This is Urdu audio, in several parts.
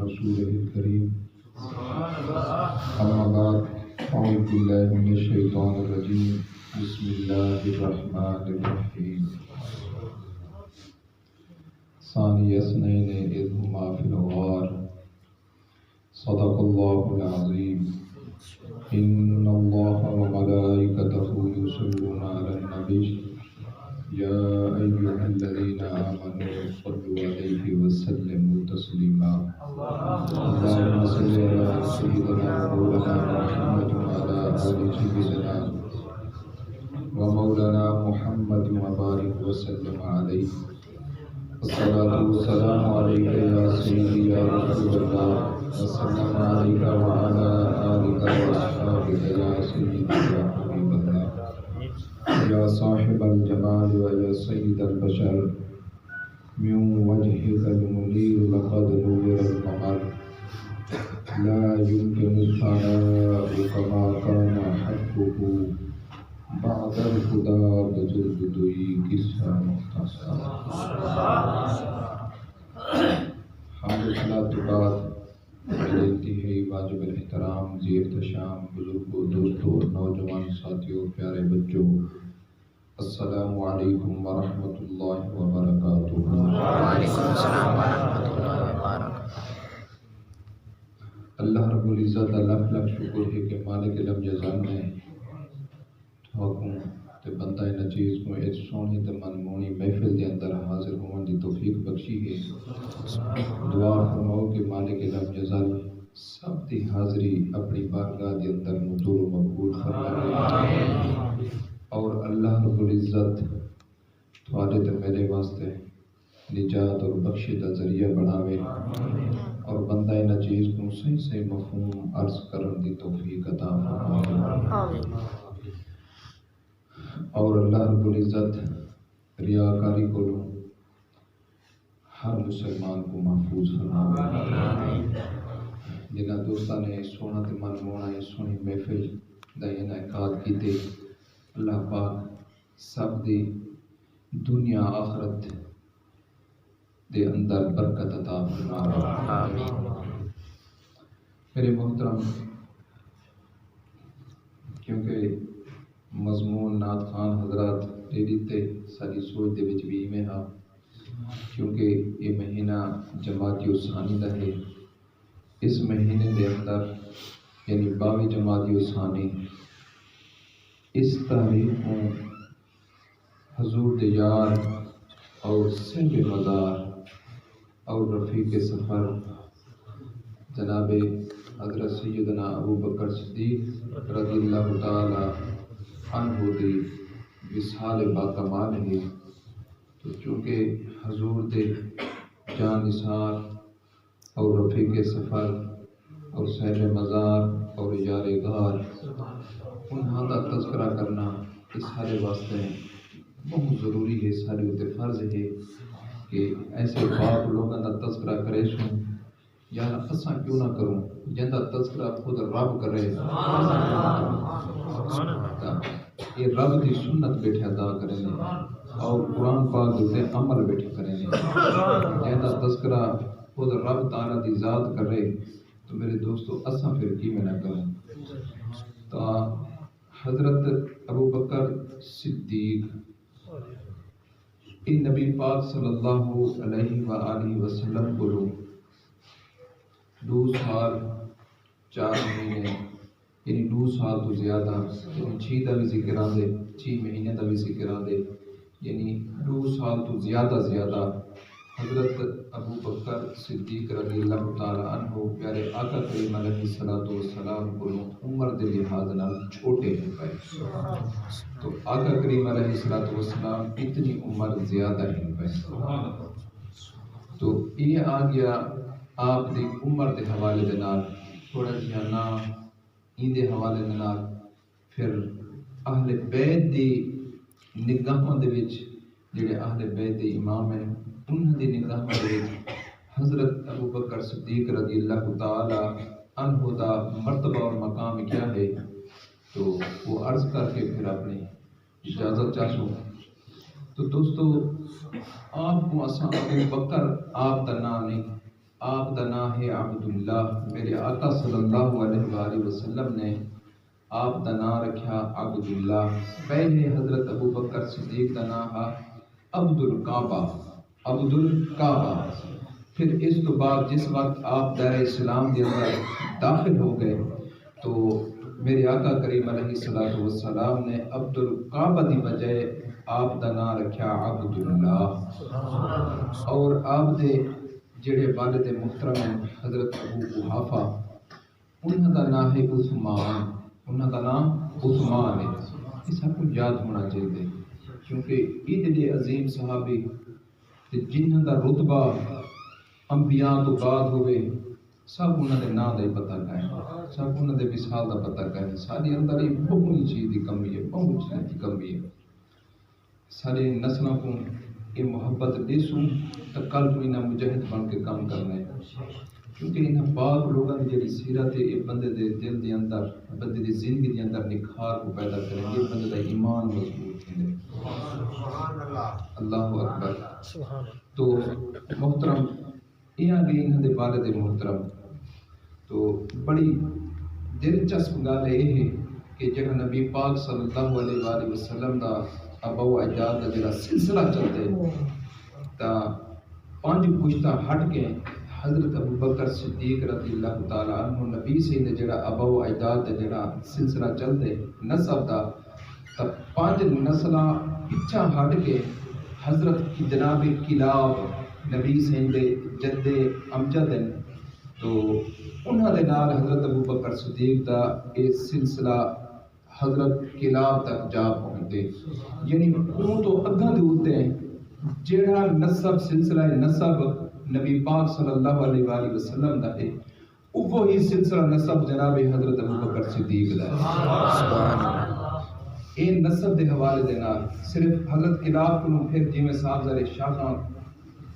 رسوله الكريم أما بعد أعوذ بالله من الشيطان الرجيم بسم الله الرحمن الرحيم ثاني اثنين إذ هما في الغار صدق الله العظيم إن الله وملائكته يصلون على النبي يا أيها الذين آمنوا صلوا عليه وسلموا تسليما اللهم صل على سيدنا ومولانا محمد وعلى آل سيدنا ومولانا محمد وبارك وسلم عليه الصلاة والسلام عليك يا سيدي يا رسول الله وسلم عليك وعلى آلك وأصحابك يا سيدي يا حبيب الله يا صاحب الجمال ويا سيد البشر من وجهك المنير لقد نور القمر لا يمكن الثناء كما كان حقه بعد الخدا بجلدی قصہ مختصر حامد صلاۃ بعد میرے انتہائی واجب الاحترام ذی احتشام بزرگوں دوستوں اور نوجوان ساتھیوں پیارے بچوں السلام علیکم ورحمۃ اللہ وبرکاتہ۔ وعلیکم السلام ورحمۃ اللہ وبرکاتہ۔ اللہ رب العزت لاکھ لاکھ شکر ہے کہ مالک علم جزان نے حکم تے بندہ نچیز کو ایک سونی تے منمونی محفل دے اندر حاضر ہون دی توفیق بخشی ہے۔ دعا فرماؤ کہ مالک علم جزال سب دی حاضری اپنی بارگاہ دے اندر منظور و مقبول فرمائے اور اللہ رب العزت تھوڑے تے میرے واسطے نجات اور بخشی دا ذریعہ بناوے اور بندہ نچیز کو صحیح صحیح مفہوم عرض کرن دی توفیق عطا فرمائے اور اللہ رب العزت ریاکاری کو ہر مسلمان کو محفوظ فرمائے۔ جنہاں دوستاں نے سونا تے من مونا سونی محفل دا انعقاد کیتے اللہ پاک سب دی دنیا آخرت دے اندر برکت عطا فرمائے آمین۔ میرے محترم، کیونکہ مضمون نعت خان حضرات دے دیتے ساری سوچ دے وچ بھی میں ہاں، کیونکہ یہ مہینہ جمادی الثانی دا ہے۔ اس مہینے دے اندر یعنی 22 جمادی الثانی اس تاریخ کو حضور دے یار اور صحب مزار اور رفیق سفر جناب حضرت سیدنا ابو بکر صدیق رضی اللہ تعالی عنہ دی وصال باکمال ہے۔ تو چونکہ حضور دے جان نثار اور رفیق سفر اور صحب مزار اور یار غار انہاں دا تذکرہ کرنا اس سارے واسطے بہت ضروری ہے، سارے تے فرض ہے کہ ایسے پاک لوگوں دا تذکرہ کرے سوں یار اساں کیوں نہ کروں جندا تذکرہ خود رب کرے۔ یہ رب دی سنت بیٹھے ادا کریں اور قرآن پاک دے عمل بیٹھے کریں جندا تذکرہ خود رب تعالیٰ دی ذات کرے تو میرے دوستو اساں پھر کی میں نہ کروں۔ تو حضرت ابو بکر صدیق ان نبی پاک صلی اللہ علیہ وآلہ وسلم کو 2 سال 4 مہینے یعنی 2 سال تو زیادہ یعنی 6 دا بھی ذکر آدھے 6 مہینے دا بھی ذکر آدھے یعنی 2 سال تو زیادہ حضرت ابو بکر صدیق رضی اللہ تعالی عنہ پیارے آقا کریم علیہ السلام کو عمر دے لحاظ نال چھوٹے ہیں پائے۔ تو آقا کریم علیہ السلام اتنی عمر زیادہ ہیں پائے۔ تو یہ آ گیا آپ دی عمر دے حوالے دے نال تھوڑا جہاں نام دے حوالے دے نال پھر اہل بیت دی نگاہاں دے وچ جڑے اہل بیت دے امام ہیں انہاں دی نگاہاں دے وچ حضرت ابو بکر صدیق رضی اللہ تعالی عنہ دا مرتبہ اور مقام کیا ہے تو وہ عرض کر کے پھر اپنی اجازت چاہوں۔ تو دوستو آپ کو اساں ابو بکر آپ دا نام نہیں، آپ دا نام ہے عبداللہ. میرے آقا صلی اللہ علیہ وآلہ وسلم نے آپ دا نام رکھا عبداللہ. پہلے حضرت ابو بکر صدیق دا نام ہے عبدالکعبہ. عبدالکعبہ. پھر اس تو بعد جس وقت آپ دار اسلام کے اندر داخل ہو گئے تو میرے آقا کریم علیہ الصلوۃ والسلام نے عبدالکعبہ دی بجائے آپ دا نام رکھا عبداللہ. اور آپ دے جڑے والد محترم ہیں حضرت ابو قحافہ، انہاں دا نام ہے عثمان. انہاں دا نام عثمان ہے. یہ سب کچھ یاد ہونا چاہیے کیونکہ یہ جڑے عظیم صحابی جنہاں دا رتبہ انبیاء تو بعد ہوئے سب انہاں دے نام دا ہی پتہ ہے، سب انہاں دے مثال دا پتہ ہے. سارے اندر ہی بہت چیز دی کمی ہے، بہت چیز دی کمی ہے. سارے نسلوں کو یہ محبت دیسوں تو کل کو انہیں مجاہد بن کے کام کرنا ہے. کیونکہ انہیں پاک لوگوں کی جڑی سیرت ہے یہ بندے دے دل دے اندر، بندے دی زندگی دے اندر نکھار کو پیدا کریں گے، بندے دا ایمان مضبوط ہے. اللہ اکبر. تو محترم یہاں گئی انہوں دے والد محترم تو بڑی دلچسپ گل یہ ہے کہ جہاں نبی پاک صلی اللہ علیہ وآلہ وسلم دا ابا و اجداد دا جڑا سلسلہ چلتے تا 5 پشتہ ہٹ کے حضرت ابو بکر صدیق رضی اللہ تعالی عنہ نبی سے جڑا ابا و اجداد دا جڑا سلسلہ چلتے نسب دا تا 5 نسلہ پچھا ہٹ کے حضرت کی جناب کلاب نبی سے جد امجد ہیں تو انہاں دے نال حضرت ابو بکر صدیق دا یہ سلسلہ حضرت کلاب تک جا پہنچتے. یعنی انہوں تو اگاں دے ہوتے ہیں جیڑا نسب سلسلہ نسب نبی پاک صلی اللہ علیہ وآلہ وسلم دا ہے وہی سلسلہ نسب جناب حضرت ابو بکر صدیق دا ہے. یہ نسب دے حوالے دے نال صرف حضرت کلاب کو پھر جی میں صاحب زارے شاخاں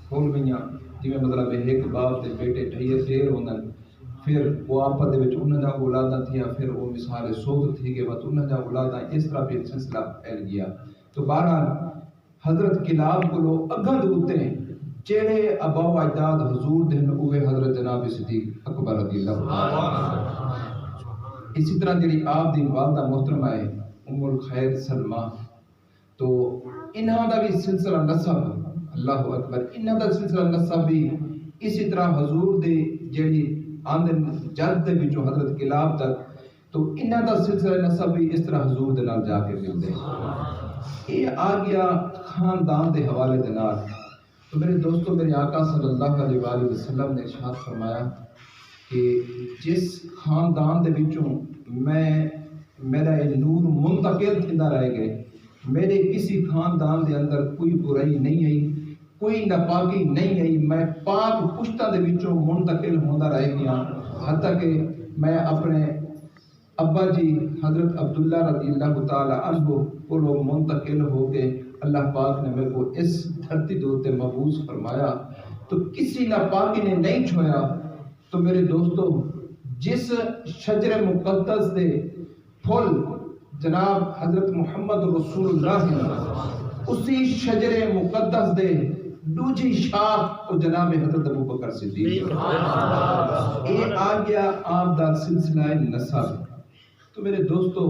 کھول گئیاں جی میں مطلب ایک باپ دے بیٹے ٹھئیے دیر ہوندن پھر وہ آپا دے وچ انہاں دا اولاداں تھیا پھر وہ مثال سوت تھی گئے بات انہاں دا اولاداں اس طرح پھر سلسلہ پھیل گیا. تو بہرحال حضرت کلاب کو لو اگاں دوتے ہیں جیڑے ابا و اجداد حضور دے ہوئے حضرت جناب صدیق اکبر رضی اللہ عنہ. اسی طرح جڑی آپ دی والدہ محترمہ ہے ام الخیر سلمہ تو انہاں دا بھی سلسلہ نسب اللہ اکبر انہاں دا سلسلہ نسب بھی اسی طرح حضور دے جڑی آندن جد دے وچوں حضرت کلاب تک تو انہاں دا سلسلہ نسب بھی اس طرح حضور دے نال جا کے ملدے. یہ آ گیا خاندان دے حوالے دے نال. تو میرے دوستو میرے آقا صلی اللہ علیہ وآلہ وسلم نے ارشاد فرمایا کہ جس خاندان دے وچوں میرا یہ نور منتقل تھیندا رہ گئے میرے کسی خاندان دے اندر کوئی برائی نہیں آئی کوئی ناپاکی نہیں آئی میں پاک پشتہ دے وچوں منتقل ہوندا رہ گیا حتیٰ کہ میں اپنے ابا جی حضرت عبداللہ رضی اللہ تعالی عنہ کو لوگ منتقل ہو کے اللہ پاک نے میرے کو اس دھرتی دوتے مبعوث فرمایا تو کسی ناپاکی نے نہیں چھویا. تو میرے دوستو جس شجر مقدس دے پھل جناب حضرت محمد رسول اللہ اسی شجر مقدس دے دوجی شاخ و جناب حضرت ابو بکر صدیق یہ آ گیا آپ دا سلسلہ نسب. تو میرے دوستو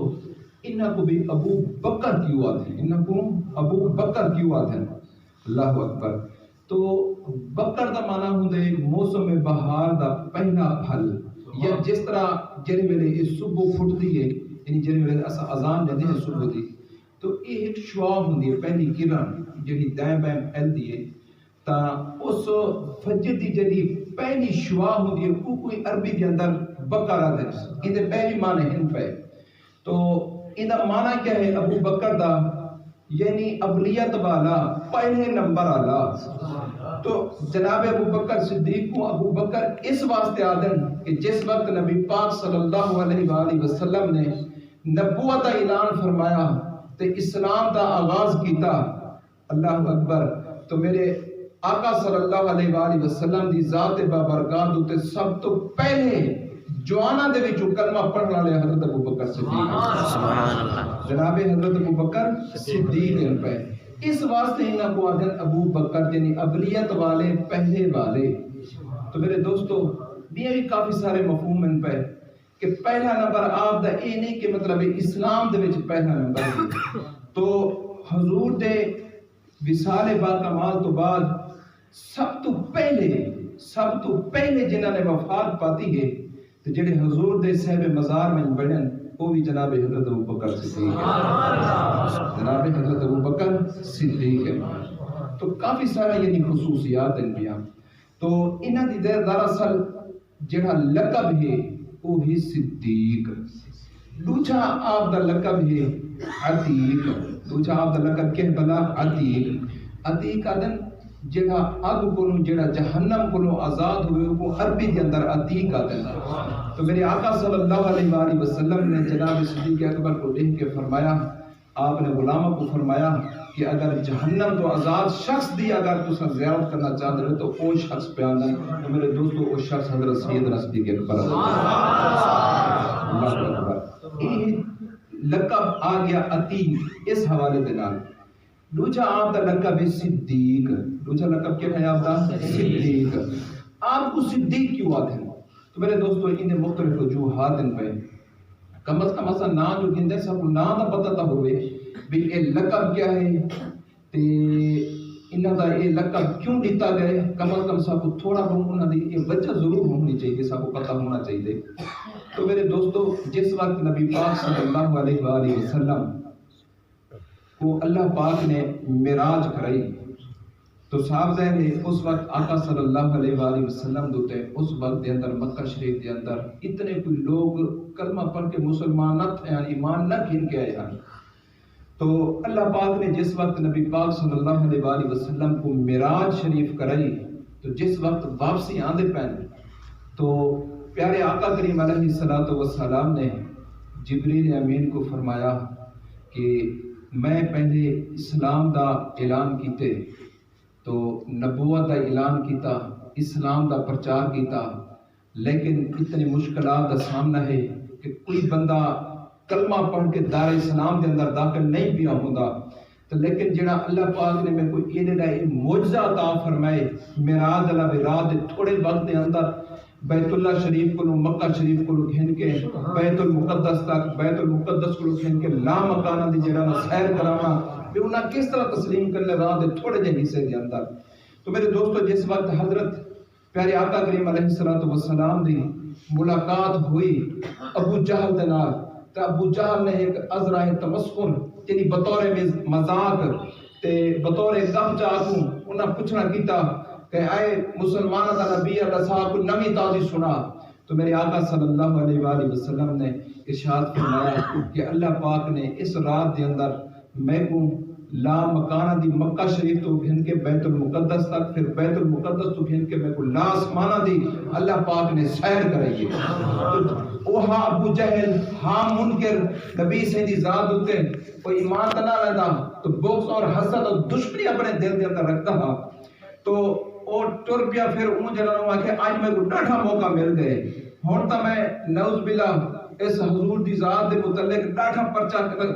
انہاں کو بھی ابو بکر کیوں آتے ہیں انہاں کو ابو بکر کیوں آتے ہیں اللہ اکبر. تو بکر دا معنی ہوندے موسم بہار دا پہلا پھل یا جس طرح جڑے ویلے یہ صبح پھٹدی ہے یعنی جڑے ویلے اساں اذان دیندے ہیں صبح دی تو یہ ایک شعاع ہوندی ہے پہلی کرن جڑی دائیں بائیں پھیلدی ہے تا اس فجر دی جڑی پہلی شعاع ہوندی ہے وہ کوئی عربی دے اندر بکر آتے ہیں ان دے پہلی معنی ہن پہ. تو ان دا معنی کیا ہے ابو بکر دا یعنی ابلیت والا پہلے نمبر والا. تو جناب ابو بکر صدیق کو ابو بکر اس واسطے آدن کہ جس وقت نبی پاک صلی اللہ علیہ وآلہ وسلم نے نبوت کا اعلان فرمایا تے اسلام دا آغاز کیتا اللہ اکبر. تو میرے آقا صلی اللہ علیہ وآلہ وسلم دی ذات بابرکات تے سب تو پہلے جوانا دے وچوں کلمہ پڑھن والے حضرت ابو بکر صدیق سبحان اللہ جناب حضرت ابو بکر صدیق ان پہ اس واسطے انہاں کو آدھن ابو بکر یعنی ابلیت والے پہلے والے. تو میرے دوستو یہ بھی کافی سارے مفہوم ان پہ کہ پہلا نمبر آپ دا یہ نہیں کہ مطلب اسلام دے وچ پہلا نمبر ہے تو حضور دے وصال با کمال تو بعد سب تو پہلے جنہاں نے وفات پاتی ہے تو جڑے حضور دے صاحب مزار میں بڑھن وہ بھی جناب حضرت ابوبکر صدیق ہے، جناب حضرت ابوبکر صدیق ہے۔ تو کافی سارا یعنی خصوصیات ان بیان تو انہاں دی دراصل جڑا لقب ہے وہ ہی صدیق، دوجا آپ دا لقب ہے عتیق، دوجا آپ دا لقب کیا بلا عتیق آدن جڑا اگ کو جڑا جہنم کو آزاد ہوئے وہ عربی کے اندر عتیق آدن۔ تو میرے آقا صلی اللہ علیہ وآلہ وسلم نے جناب صدیق اکبر کو دیکھ کے فرمایا، آپ نے غلاموں کو فرمایا کہ اگر جہنم تو آزاد شخص دی اگر تسا زیارت کرنا چاہتے ہو تو وہ شخص پیانا، تو میرے دوستو وہ شخص حضرت سیدنا صدیق اکبر اللہ اکبر۔ یہ لقب آ گیا عتیق اس حوالے دے نال۔ دوجا آپ دا لقب ہے صدیق، دوجا لقب کیا ہے آپ دا صدیق۔ آپ کو صدیق کیوں آتے ہیں؟ تو میرے دوستو انہیں مختلف وجوہات ان پہ کم از کم ایسا نام جو گندے سب نام دا پتہ تا ہوئے بھی یہ لقب کیا ہے تے انہاں دا یہ لقب کیوں دیتا گئے، کم از کم سب کو تھوڑا بہت انہاں دی یہ وجہ ضرور ہونی چاہیے، سب کو پتہ ہونا چاہیے۔ تو میرے دوستو جس وقت نبی پاک صلی اللہ علیہ وآلہ وسلم کو اللہ پاک نے معراج کرائی تو صاحب ظاہر ہے اس وقت آقا صلی اللہ علیہ وآلہ وسلم دوتے اس وقت دے اندر مکہ شریف دے اندر اتنے کوئی لوگ کلمہ پڑھ کے مسلمان نہ تھے، ایمان نہ گھن کے آئے ہیں۔ تو اللہ پاک نے جس وقت نبی پاک صلی اللہ علیہ وآلہ وسلم کو معراج شریف کرائی تو جس وقت واپسی آندے پہن تو پیارے آقا کریم علیہ السلام نے جبریل امین کو فرمایا کہ میں پہلے اسلام دا اعلان کیتے تو نبوت دا اعلان کیتا، اسلام دا پرچار کیتا، لیکن اتنی مشکلات دا سامنا ہے کہ کوئی بندہ کلمہ پڑھ کے دار اسلام دے اندر داخل نہیں پیا ہوندا، تو لیکن جڑا اللہ پاک نے میں کوئی یہ معجزہ عطا فرمائے معراج اللہ رات تھوڑے وقت دے اندر بیت اللہ شریف کو مکہ شریف کو گھن کے بیت المقدس تک، بیت المقدس کو گھن کے لا مکانہ دی جڑا سیر کرانا کہ انہاں کس طرح تسلیم کرنے رات دے تھوڑے جہے حصے دے اندر۔ تو میرے دوستو جس وقت حضرت پیارے آقا کریم علیہ السلام دی ملاقات ہوئی ابو جہل دے نال، تو ابو جہل نے ایک عذرا تمسخر یعنی بطور مذاق تے بطور گپ چاکوں انہاں پوچھنا کیتا کہ اے مسلمانہ دا نبی اللہ صاحب کو نمی تازی سنا۔ تو میرے آقا صلی اللہ علیہ وآلہ وسلم نے ارشاد فرمایا کہ اللہ پاک نے اس رات دے اندر میں کو لا مکانہ دی مکہ شریف تو گھن کے بیت المقدس تک، پھر بیت المقدس تو گھن کے میں کو لا آسمانہ دی اللہ پاک نے سیر کرائیے۔ تو وہ ہاں ابو جہل ہاں منکر نبی سے دی ذات ہوتے وہ ایمان نہ لینا تو بغض اور حسد اور دشمنی اپنے دل دے اندر رکھتا تھا۔ تو اور ٹر پیا پھر انہوں جنہوں نے آکھے آج میں کو ڈاٹھا موقع مل گئے ہونتا میں نعوذ باللہ اس حضور دی ذات دے متعلق ڈاٹھا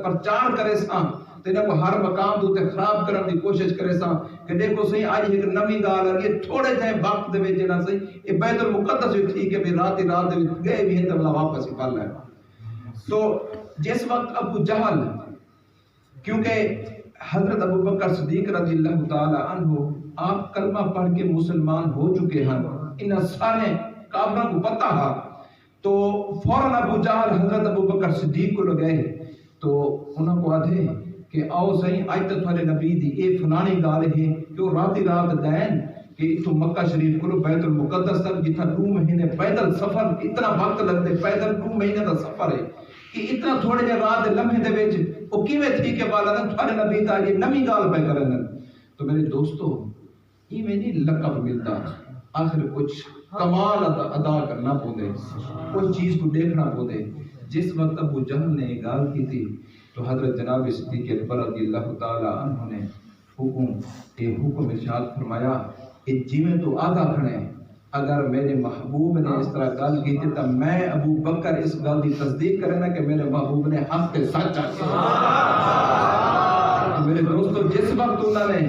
پرچار کرے ساں تینہ کو ہر مقام دوتے خراب کرن دی کوشش کرے ساں کہ دیکھو صحیح آج ایک نمی گال ہے یہ تھوڑے جائیں وقت دے وے جنہ صحیح یہ بیت المقدس بھی ٹھیک ہے بھی رات دے گئے بھی ہیں تبلا واپس ہی پل ہے۔ تو جس وقت ابو جہل کیونکہ حضرت ابوبکر صدیق رضی اللہ تعالی عنہ آپ کلمہ پڑھ کے مسلمان ہو چکے ہیں، انہاں سارے کافروں کو پتہ ہے، تو فوراً ابو جہل حضرت ابوبکر صدیق کو لگائے تو انہوں کو آدھے کہ آؤ صحیح آج تک تھوڑے نبی دی اے فلانی گال ہے کہ رات دین کہ تو مکہ شریف کو بیت المقدس تک جتنا 2 مہینے پیدل سفر اتنا وقت لگتے پیدل 2 مہینے کا سفر ہے کہ اتنا تھوڑے جے رات لمحے دے وچ او کیویں تھی کہ بالا تھوڑے نبی دا یہ نمی گال پہ کرن۔ تو میرے دوستو یہ میں نہیں لقب ملتا، آخر کچھ کمال ادا کرنا پودے، کچھ چیز کو دیکھنا پودے۔ جس وقت ابو جہل نے گال کی تھی تو حضرت جناب صدیق اکبر رضی اللہ تعالی عنہ نے حکم ارشاد فرمایا کہ جی میں تو آگا کھڑے اگر میرے محبوب نے اس طرح گل کی تھی تو میں ابو بکر اس گل کی تصدیق کرنا کہ میرے محبوب نے حق کے سچ آ کے۔ میرے دوستو جس وقت انہوں نے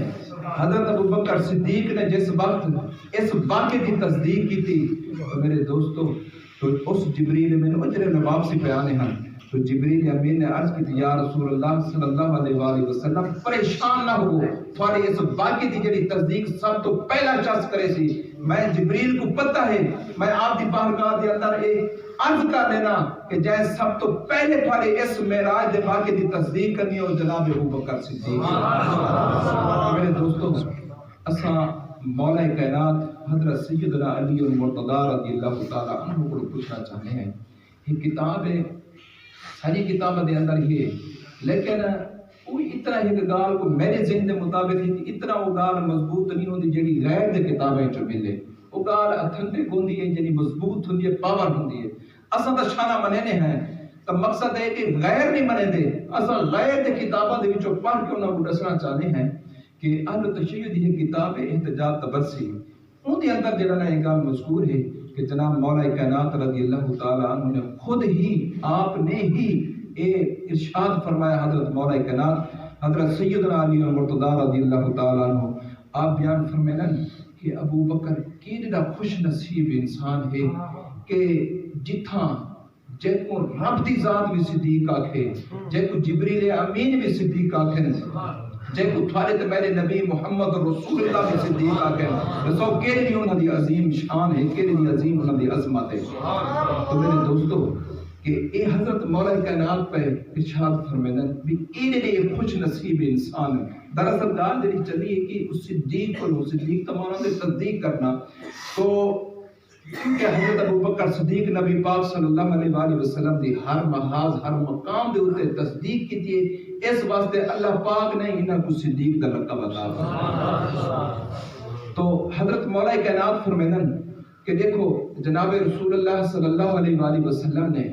حضرت ابو بکر صدیق نے جس وقت اس واقعے کی تصدیق کی تھی تو میرے دوستو تو اس جبریل میں اجر نواب سے بیان ہیں تو جبریل امین نے عرض کی یا رسول اللہ صلی اللہ علیہ وآلہ وسلم پریشان نہ ہو تھوڑی اس واقعے کی جڑی تصدیق سب تو پہلا شخص کرے سی میں جبریل کو پتہ ہے میں آپ دی بارگاہ دے اندر ایک عرض کر لینا کہ جائے سب تو پہلے تھوڑے اس معراج دے واقعے کی تصدیق کرنی ہو جناب ابو بکر صدیق میرے دوستو اساں مولا کائنات حضرت سیدنا علی المرتضی رضی اللہ تعالی عنہ کو پوچھنا چاہتے ہیں یہ کتاب ہے ساری کتاب دے اندر ہی ہے لیکن کوئی اتنا ایک گال کو میرے ذہن دے مطابق ہے اتنا وہ گال مضبوط نہیں ہوندی جڑی غیر دے کتابیں چ ملے وہ گال اتھنڈک ہوندی ہے جڑی مضبوط ہوندی ہے پاور ہوندی ہے اساں تا شانہ مننے ہیں تو مقصد ہے کہ غیر نہیں منے دے اساں غیر دے کتاباں دے وچوں پڑھ کے انہاں کو دسنا چاہتے ہیں کہ اہل تشیع دی کتاب احتجاج تبرسی ان دے اندر جڑا نا ایک گال مذکور ہے کہ جناب مولا کائنات رضی اللہ تعالی عنہ نے خود ہی آپ نے ہی ارشاد فرمایا حضرت مولا کائنات حضرت سیدنا علی المرتضی رضی اللہ تعالی عنہ آپ بیان فرمائیں کہ ابو بکر کیڑا خوش نصیب انسان ہے کہ جتھاں جے کو رب دی ذات بھی صدیق آکھے جے کو جبریل امین بھی صدیق آکھے جے کو تھوڑے تے میرے نبی محمد رسول اللہ بھی صدیق آکھے رسو کیڑی دی انہاں دی عظیم شان ہے کیڑی دی عظیم انہاں دی عظمت ہے تو میرے دوستو کہ اے حضرت مولا کائنات پہ ارشاد فرمائیں بھی اینے خوش نصیب انسان ہے دراصل گال جڑی چلی ہے کہ اس صدیق کو صدیق تمام دے تصدیق کرنا تو کہ حضرت ابو بکر صدیق نبی پاک صلی اللہ علیہ وآلہ وسلم دی ہر محاذ ہر مقام دے اوتے تصدیق کی تھی اس واسطے اللہ پاک نے انہاں کو صدیق کا لقب عطا فرمایا تو حضرت مولا کائنات فرمائیں کہ دیکھو جناب رسول اللہ صلی اللہ علیہ وآلہ وسلم نے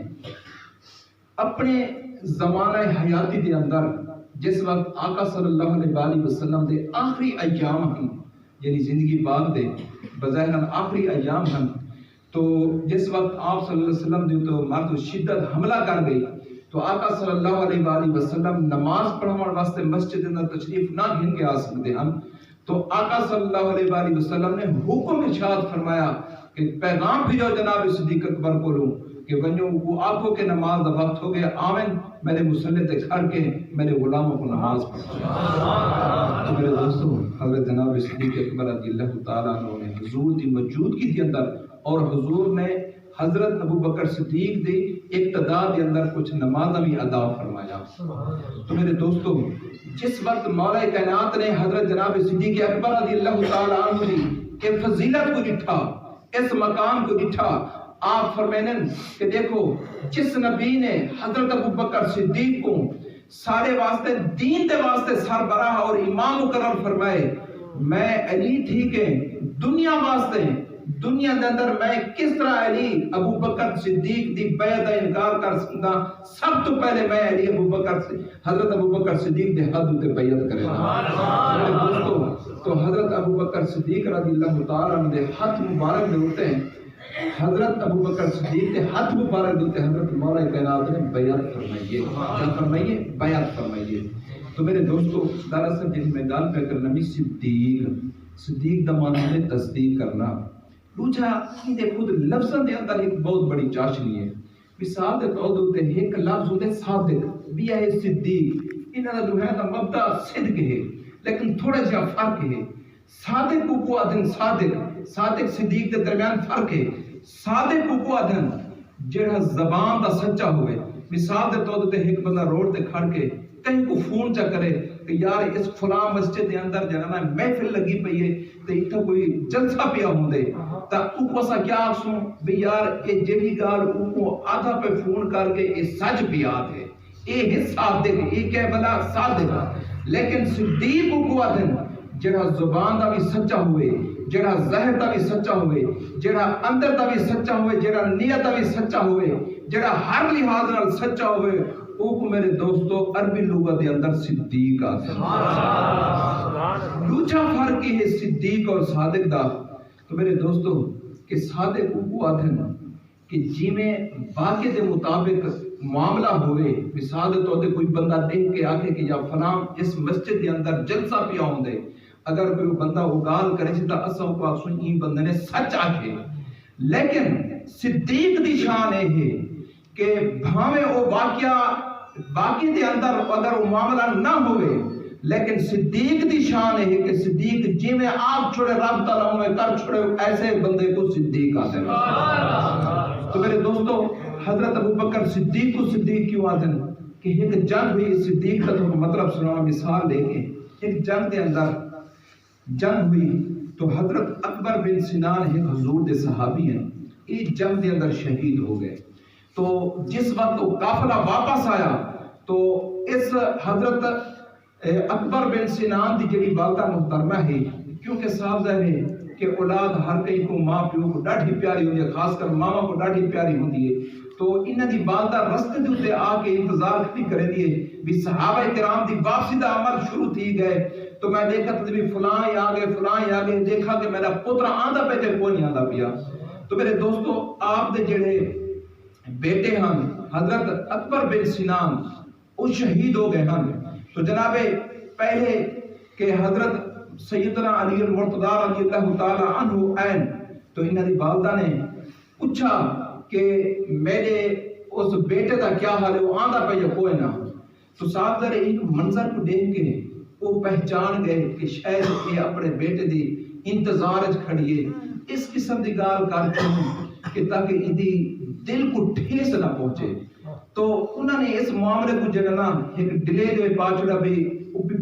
اپنے زمانہ حیاتی دے اندر جس وقت آقا صلی اللہ علیہ وآلہ وسلم دے آخری ایام ہیں یعنی زندگی پاک دے بظاہر آخری ایام ہیں تو جس وقت آپ صلی اللہ علیہ وسلم دے تو مرد شدت حملہ کر گئی تو آقا صلی اللہ علیہ وآلہ وسلم نماز پڑھنے واسطے مسجد اندر تشریف نہ گھن کے آ سکتے ہیں تو آقا صلی اللہ علیہ وآلہ وسلم نے حکم ارشاد فرمایا کہ پیغام بھیجو جناب صدیق اکبر کو لوں کہ ونجو وہ آنکھوں کے نماز دا وقت ہو گیا آمین میرے مسلح تے کھڑ کے میرے غلاموں کو نماز پڑھا تو میرے دوستو حضرت جناب صدیق اکبر رضی اللہ تعالیٰ عنہ نے حضور دی موجودگی کے اندر اور حضور نے حضرت ابو بکر صدیق دی اقتداء کے اندر کچھ نمازیں بھی ادا فرمایا تو میرے دوستو جس وقت مولا کائنات نے حضرت جناب صدیق اکبر رضی اللہ تعالیٰ عنہ کی فضیلت کو ڈٹھا اس مقام کو ڈٹھا آپ فرمائیں کہ دیکھو جس نبی نے حضرت ابو بکر صدیق کو سارے واسطے دین دے واسطے سربراہ اور امام مقرر فرمائے میں علی تھی کہ دنیا واسطے دنیا دے اندر میں کس طرح علی ابو بکر صدیق دی بیعت دا انکار کر سکتا سب تو پہلے میں علی ابو بکر حضرت ابو بکر صدیق دے حد تے بیعت کرے تو حضرت ابو بکر صدیق رضی اللہ تعالیٰ عنہ دے ہاتھ مبارک دے ہوتے ہیں حضرت ابو بکر صدیق کے ہاتھ مبارک دیتے حضرت مولا کائنات نے بیعت فرمائیے کیا فرمائیے بیعت فرمائیے تو میرے دوستو دراصل جس میں گال پہ کرنا بھی صدیق دا معنی ہے تصدیق کرنا دوسرا یہ خود لفظوں دے اندر ایک بہت بڑی چاشنی ہے مثال دے طور تے ایک لفظ ہوتے صادق بھی ہے صدیق انہاں دا جو ہے دا مبدا صدق ہے لیکن تھوڑا سا فرق ہے صادق کو ادن صادق صدیق دے درمیان فرق ہے صادق کو ادن جڑا زبان دا سچا ہوئے مثال دے طور تے ایک بندہ روڈ تے کھڑ کے کہیں کو فون چا کرے کہ یار اس فلاں مسجد دے اندر جانا محفل لگی پئی ہے تے ایتھے کوئی جلسہ پیا ہوندے تا او کوسا کیا آکھسوں بھی یار اے جڑی گال او آدھا پہ فون کر کے اے سچ پیات ہے اے صادق اے کہ بلا صادق لیکن صدیق کو ادن جڑا زبان دا بھی سچا ہوئے جڑا ظاہر دا بھی سچا ہوئے جڑا اندر دا بھی سچا ہوئے جڑا نیت دا بھی سچا ہوئے جڑا ہر لحاظ نال سچا ہوئے او کو میرے دوستو عربی لغت دے اندر صدیق آتا ہے دوسرا فرق ہے صدیق اور صادق دا تو میرے دوستو کہ صادق کو آتے ہیں کہ جی میں واقع دے مطابق معاملہ ہوئے مثال دے طور تے کوئی بندہ دیکھ کے آکھے کہ یا فلاں اس مسجد دے اندر جلسہ پیا ہوندے اگر کوئی بندہ وہ گال کرے سی تا اساں کو آکسوں این بندے نے سچ آکھے، لیکن صدیق دی شان ہے کہ بھاویں وہ واقعے دے اندر اگر وہ معاملہ نہ ہوئے، لیکن صدیق دی شان ہے کہ صدیق جی میں آپ چھوڑے رب تعالیٰ میں کر چھوڑے ایسے بندے کو صدیق آتے ہیں۔ تو میرے دوستو، حضرت ابوبکر صدیق کو صدیق کیوں آتے ہیں کہ ایک جنگ ہوئی، صدیق کا تو مطلب سنانا مثال لے کے، ایک جنگ دے اندر جنگ ہوئی تو حضرت اکبر بن سنان ایک حضور دے صحابی ہیں، ایک جنگ دے اندر شہید ہو گئے۔ تو جس وقت وہ قافلہ واپس آیا تو اس حضرت اکبر بن سنان دی جڑی والدہ محترمہ ہے، کیونکہ صاحب ظاہر ہے کہ اولاد ہر کئی کو ماں پیو کو ڈاڈھی پیاری ہوتی ہے، خاص کر ماما کو ڈاڈھی پیاری ہوتی ہے، تو انہاں دی والدہ رستے دے اوتے آ کے انتظار کھڑی کرے دیے بھی صحابہ کرام دی واپسی دا عمل شروع تھی گئے۔ تو میں دیکھا تو بھی فلاں آ گئے، دیکھا کہ میرا پتر آندا پہ تے کوئی نہیں آندا پیا۔ تو میرے دوستو، آپ دے جڑے بیٹے ہن حضرت اکبر بن سنان وہ شہید ہو گئے ہن۔ تو جناب پہلے کہ حضرت سیدنا علی المرتضی رضی اللہ تعالی عنہ این، تو انہاں دی والدہ نے پوچھا کہ میرے اس بیٹے دا کیا حال ہے، وہ آندا پہ یا کوئی نہ۔ تو صاحب ذرا ایک منظر کو دیکھ کے وہ پہچان گئے کہ شاید یہ اپنے بیٹے دی انتظار وچ کھڑی ہے، اس قسم دی گال کر کے تاکہ ان دی دل کو ٹھیس نہ پہنچے۔ تو انہوں نے اس معاملے کو جگنا ایک ڈیلے دے پا چھوڑا بھی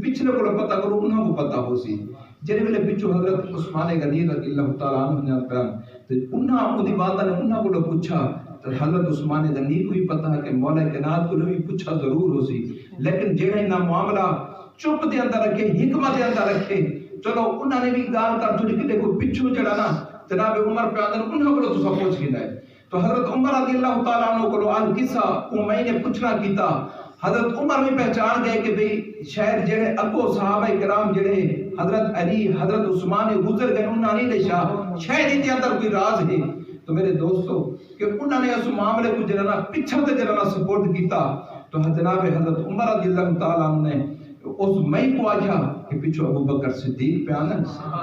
پچھلے کو پتہ کرو، انہوں کو پتہ ہو سی جنہیں ویلے پچھو حضرت عثمان غنی رضی اللہ تعالیٰ عنہ نے بیان تو انہوں دی والدہ نے انہوں کو پوچھا تو حضرت عثمان غنی کو بھی پتہ ہے کہ مولا کائنات کو بھی پوچھا ضرور ہو سی، لیکن جنہیں نہ معاملہ چپ دے اندر رکھے، حکمت دے اندر رکھے، چلو انہوں نے بھی گال کر چھوڑی کہ کو پچھو جڑا نا جناب عمر پہ آدھر انہوں کو تو سب پوچھ گیا ہے۔ تو حضرت عمر رضی اللہ تعالیٰ عنہ کو آج قصہ میں نے پوچھنا کیتا، حضرت عمر بھی پہچان گئے کہ بھئی شاید جڑے اگو صحابہ کرام جڑے حضرت علی حضرت عثمان گزر گئے انہوں نے لشا شاید ان کے اندر کوئی راز ہے۔ تو میرے دوستو کہ انہوں نے اس معاملے کو جنانا پیچھے تے جنانا سپورٹ کیتا، تو جناب حضرت عمر رضی اللہ تعالیٰ عنہ نے اس مئی کو آجا کہ پیچھو ابو بکر صدیق پہ آنا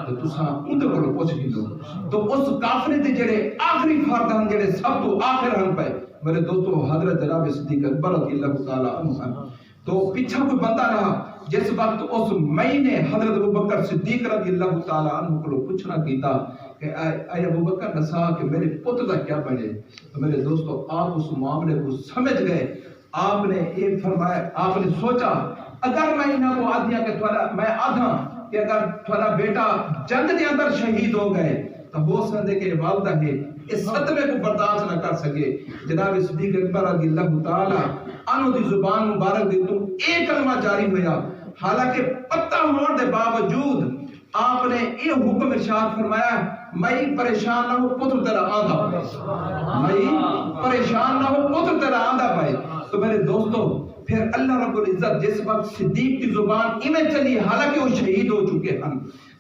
تو تساں اندر کو پوچھ کی دو۔ تو اس کافرے دے جڑے آخری فرد ہن جڑے سب تو آخر ہن پہ میرے دوستو حضرت جناب صدیق اکبر رضی اللہ تعالیٰ عنہ، تو پیچھا کوئی بندہ رہا جس وقت اس مئی نے حضرت ابو بکر صدیق رضی اللہ تعالیٰ عنہ کو پوچھنا کیتا کہ اے ابو بکر نسا کہ میرے پتر کا کیا بنے۔ تو میرے دوستو آپ اس معاملے کو سمجھ گئے، آپ نے ایک فرمایا، آپ نے سوچا اگر میں انہاں کو آدھیا کہ میں آدھا کہ اگر تھوڑا بیٹا جنگ دے اندر شہید ہو گئے تو ہو سکتے کہ والدہ ہے اس صدمے کو برداشت نہ کر سکے۔ جناب صدیق اکبر رضی اللہ تعالی عنہ دی زبان مبارک دے تو ایک کلمہ جاری ہویا، حالانکہ پتہ ہونے دے باوجود آپ نے یہ حکم ارشاد فرمایا میں پریشان نہ ہو پتر تیرا آندھا، میں پریشان نہ ہو پتر تیرا آندھا پائے۔ تو میرے دوستو پھر اللہ رب العزت جس وقت صدیق کی زبان ایمیں چلی حالانکہ وہ شہید ہو چکے ہیں،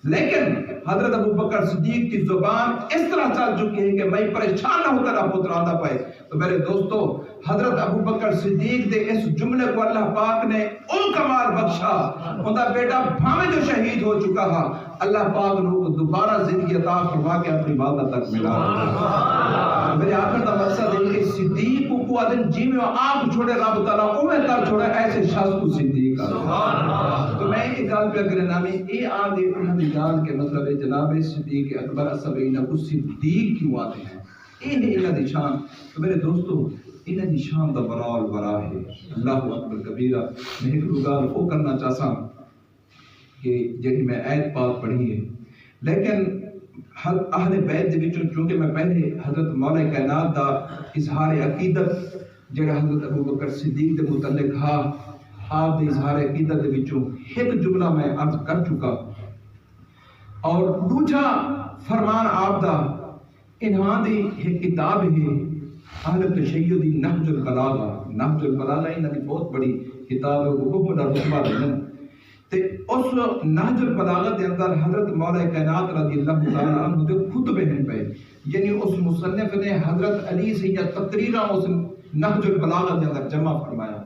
لیکن حضرت ابو بکر صدیق کی زبان اس طرح چل چکی ہے کہ میں پریشان نہ ہوتا رہا پتر آندہ پائے۔ تو میرے دوستو حضرت ابو بکر صدیق دے اس جملے کو اللہ پاک نے او کمال بخشا، انہا بیٹا بھامے جو شہید ہو چکا ہے اللہ پاک نے کو دوبارہ زندگی عطا فرما کے اپنی والدہ تک ملا۔ میرے آخر دا مقصد ہے کہ صدیق کو آدن جی میں آپ چھوڑے رب تعالیٰ اوہ کر چھوڑے ایسے شخص کو صدیق آدھا۔ تو میں ایک گال پہ اگر نامی اے آدھے انہوں نے گال کے مطلب جناب صدیق اکبر اصبینہ کو صدیق کیوں آتے ہیں، اے ہے انہوں نے شان۔ تو میرے دوستو انہوں نے شان دا برا برا ہے، اللہ اکبر کبیرہ۔ میں ایک گال وہ کرنا چاہتا ہوں کہ جنہی میں آیت پاک پڑھی ہے، لیکن اہل بیت دے وچوں چونکہ میں پہلے حضرت مولا کائنات دا اظہار عقیدت جڑا حضرت ابو بکر صدیق دے متعلق ہا آپ دے اظہار عقیدت دے وچوں ایک جملہ میں عرض کر چکا، اور دوسرا فرمان آپ دا انہاں دی ایک کتاب ہے اہل تشیع دی نہج البلاغہ۔ نہج البلاغہ انہاں دی بہت بڑی کتاب ہے، وہ بہت بڑا رتبہ دینا تے اس نہج البلاغہ دے اندر حضرت مولا کائنات رضی اللہ تعالیٰ عنہ دے خطبے ہیں پہ، یعنی اس مصنف نے حضرت علی سے یا تقریرہ اس نہج البلاغہ دے اندر جمع فرمایا،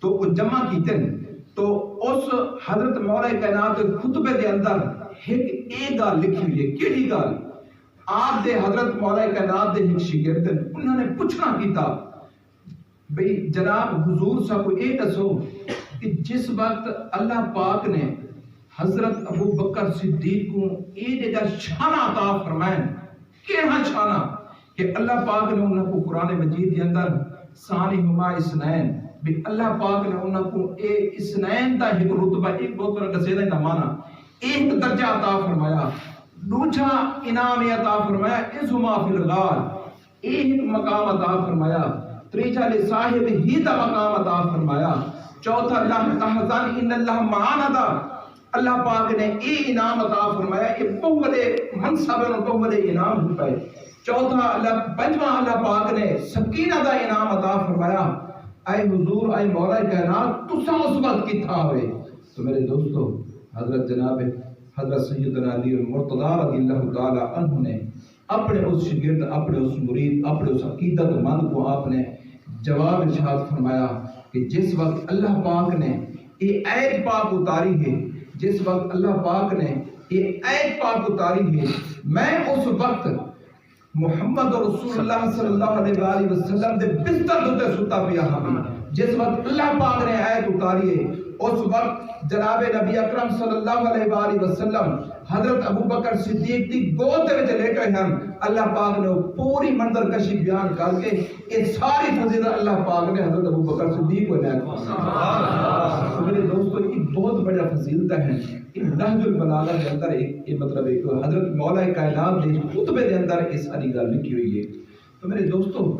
تو وہ جمع کیتے ہیں۔ تو اس حضرت مولا کائنات خطبے دے اندر ایک گل لکھی ہوئی ہے. کیڑی گل؟ آپ دے حضرت مولا کائنات دے ایک شاگرد انہوں نے پوچھنا کیتا بھئی جناب حضور صاحب کو یہ دسو کہ جس وقت اللہ پاک نے حضرت ابو بکر صدیق کو یہ جگہ شانہ عطا فرمائے کیڑا شانہ کہ اللہ پاک نے انہوں کو قرآن مجید کے اندر ثانیہما اثنین بھی اللہ پاک نے انہوں کو اے اثنین دا ایک رتبہ ایک بہت بڑا قصیدہ کا معنی ایک درجہ عطا فرمایا دوسرا انعام عطا فرمایا ازما فی الغار ایک مقام عطا فرمایا تیسرا لصاحب ہی دا مقام عطا فرمایا چوتھا لا تحزن ان اللہ معنا دا اللہ پاک نے اے انعام عطا فرمایا یہ بہت بڑے منصب اور بہت بڑے انعام ہو پائے چوتھا اللہ پنجواں اللہ پاک نے سکینہ دا انعام عطا فرمایا اے حضور اے مولا کائنات تساں اس وقت کتھا ہوئے. تو میرے دوستو حضرت جناب حضرت سیدنا علی المرتضی رضی اللہ تعالی عنہ نے اپنے اس شاگرد اپنے اس مرید اپنے اس عقیدت مند کو آپ نے جواب ارشاد فرمایا کہ جس وقت اللہ پاک نے یہ آیت پاک اتاری ہے جس وقت اللہ پاک نے یہ آیت پاک اتاری ہے میں اس وقت محمد رسول اللہ صلی اللہ علیہ وآلہ وسلم دے بستر دوتے ستا پیا ہمیں جس وقت اللہ پاک نے آیت اتاری ہے اس وقت جناب نبی اکرم صلی اللہ علیہ وآلہ وسلم حضرت ابو بکر صدیق دی گود دے وچ لیٹے ہیں اللہ پاک نے پوری منظر کشی بیان کر کے یہ ساری فضیلت اللہ پاک نے حضرت ابو بکر صدیق کو عنایت فرمائی. میرے دوستو یہ بہت بڑا فضیلت ہے. نہج البلاغہ کے اندر ایک مطلب ایک حضرت مولا کائنات دے خطبے دے اندر اس ساری گل لکھی ہوئی ہے. تو میرے دوستو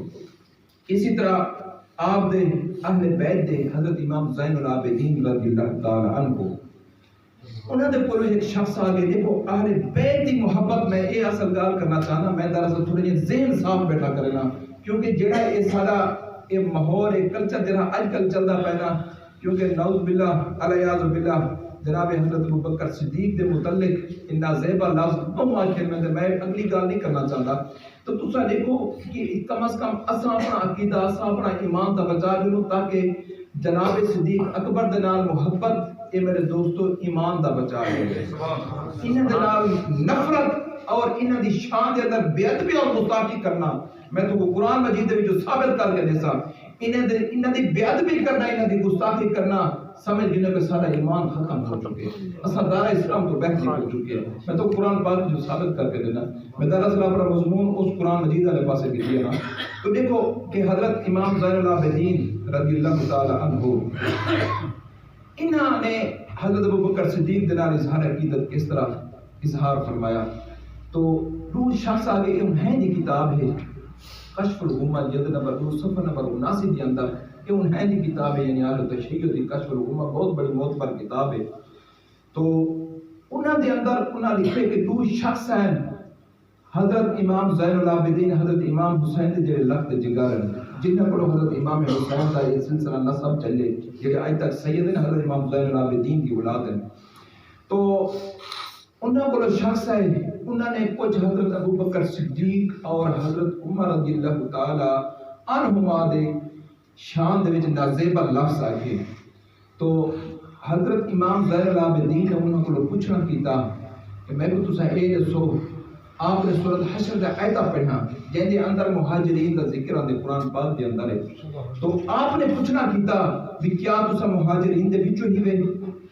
اسی طرح آپ دے اہل بیت دے حضرت امام زین العابدین رضی اللہ تعالی عنہ کو انہوں نے کوئی ایک شخص آگے دیکھو اہل بیت دی محبت میں یہ اصل گال کرنا چاہنا میں دراصل تھوڑے جی ذہن صاف بیٹھا کرنا کیونکہ جڑا یہ سارا یہ ماحول یہ کلچر جڑا اج کل چلدا پینا کیونکہ نعوذ باللہ الیاذ باللہ جناب حضرت ابو بکر صدیق دے متعلق اتنا زیبا لفظ ہم آخر میں اگلی گال نہیں کرنا چاہتا. تو تسا دیکھو کہ کم از کم اساں اپنا عقیدہ اساں اپنا ایمان دا بچا لو تاکہ جناب صدیق اکبر دے نال محبت اے میرے دوستو ایمان دا بچا لے انہاں دے نال نفرت اور انہاں دی شان دے اندر بے ادبی اور گستاخی کرنا میں تو قرآن مجید دے وچ ثابت کر کے دسا انہاں دی بے ادبی کرنا انہاں دی گستاخی کرنا سمجھ گنے کہ سارا ایمان ختم ہو چکے اساں دار اسلام تو باہر نکل چکے میں تو قرآن پاک جو ثابت کر کے دینا میں دراصل اپنا مضمون اس قرآن مجید والے پاسے بھی دیا نا. تو دیکھو کہ حضرت امام زین العابدین رضی اللہ تعالی عنہ انہاں نے حضرت ابو بکر صدیق دے نال اظہار عقیدت کس طرح اظہار فرمایا. تو دو شخص آگے انہیں دی کتاب ہے کشف الغمہ جلد نمبر 2 صفحہ نمبر 79 کے اندر یہ انہیں دی کتاب ہے یعنی آل تشیع دی کشف الغمہ بہت بڑی معتبر کتاب ہے. تو انہاں دے اندر انہاں لکھے کہ دو شخص ہیں حضرت امام زین العابدین حضرت امام حسین دے جڑے لخت جگر جنہاں کو حضرت امام حسین دا یہ سلسلہ نسب چلے جڑے اج تک سید ہیں حضرت امام زین العابدین کی اولاد ہیں. تو انہاں کو شخص ہے انہوں نے کچھ حضرت ابو بکر صدیق اور حضرت عمر رضی اللہ تعالی عنہما دے شان دے وچ نازیبا لفظ آئے. تو حضرت امام زین العابدین نے انہوں کو پوچھنا کیتا کہ میں کو تساں اے دسو آپ نے سورۃ حشر دا آیت پڑھنا جن دے اندر مہاجرین دا ذکر ہے قرآن پاک دے اندر ہے. تو آپ نے پوچھنا کیتا کہ کیا تساں مہاجرین دے وچوں ہی وے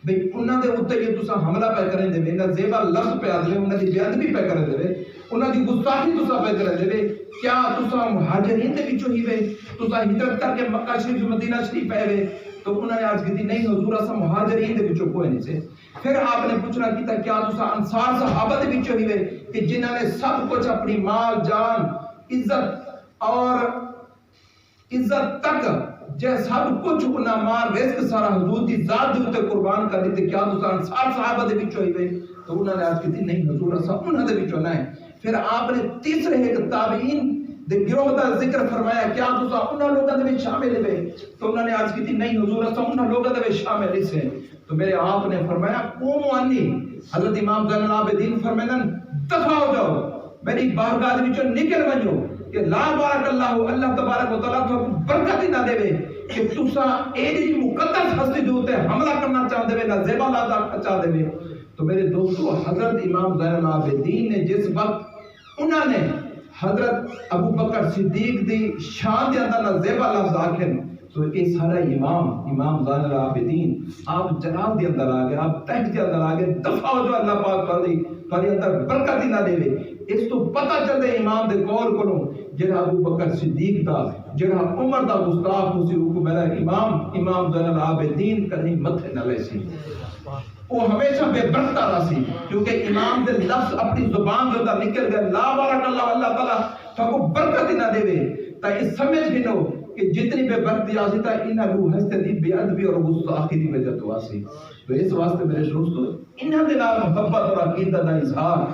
بھئی انہاں دے اوتے یہ تساں حملہ پہ کریں دے انہاں زیبا لفظ پہ آدلے انہاں دی بے ادبی پہ کریں دے انہاں دی گستاخی تساں پہ کریں دے کیا تساں مہاجرین دے وچوں ہی وے تساں ہجرت کر کے مکہ شریف مدینہ شریف پہ وے. تو انہوں نے آج کہتی نہیں حضور اساں مہاجرین دے وچوں کوئی نہیں سے. پھر آپ نے پوچھنا کیتا کیا تساں انصار صحابہ دے وچوں ہی وے کہ جنہاں نے سب کچھ اپنی مال جان عزت اور عزت تک جے سب کچھ انہاں مال رزق سارا حضور دی ذات دے اوتے قربان کر دیتے کیا تساں انصار صحابہ دے وچوں ہی وے. تو انہوں نے آج کہتی نہیں حضور اساں انہاں دے وچوں نہیں. پھر آپ نے تیسرے ایک تابعین دے گروہ دا ذکر فرمایا کیا تساں انہاں لوگاں دے وچ شامل ہوئے. تو انہوں نے آج کہتی نہیں حضور اساں انہاں لوگاں دے وچ شامل نہیں سے. تو میرے آپ نے فرمایا قوم انی حضرت امام زین العابدین فرمائیں دفع ہو جاؤ میری بارگاہ دے وچوں نکل ونجو کہ لا بارک اللہ تبارک و تعالی تو برکت ہی نہ دے کہ تساں اے جی مقدس ہستی دے اوتے حملہ کرنا چاہندے وے نہ زیبا لا چاہ دے. تو میرے دوستو حضرت امام زین العابدین نے جس وقت انہوں نے حضرت ابو بکر صدیق دی شان دے اندر نہ زیبا لفظ آکھن تو یہ سارا امام زین العابدین آپ جناب دے اندر آ گئے، آپ تحت دے اندر آ گئے، دفع جو اللہ پاک کر دی تاری اندر برکت ہی نہ دے اس تو پتہ چلے امام دے قول کو جڑا ابو بکر صدیق دا جڑا عمر دا گستاخ اسی کو میرا امام زین العابدین کہیں متھے نہ لے سی وہ ہمیشہ بے برکتہ رہا سی کیونکہ امام دے لفظ اپنی زبان دے اندر نکل گئے لا بارک اللہ تعالیٰ تو کو برکت ہی نہ دے تا اس سمجھ بھی نو کہ جتنی بے برکتی آسی تا انہا روح ہستے دی بے ادبی اور گستاخی دی وجہ تو آسی تو اس واسطے میرے دوستو انہا دے نال محبت اور عقیدہ دا اظہار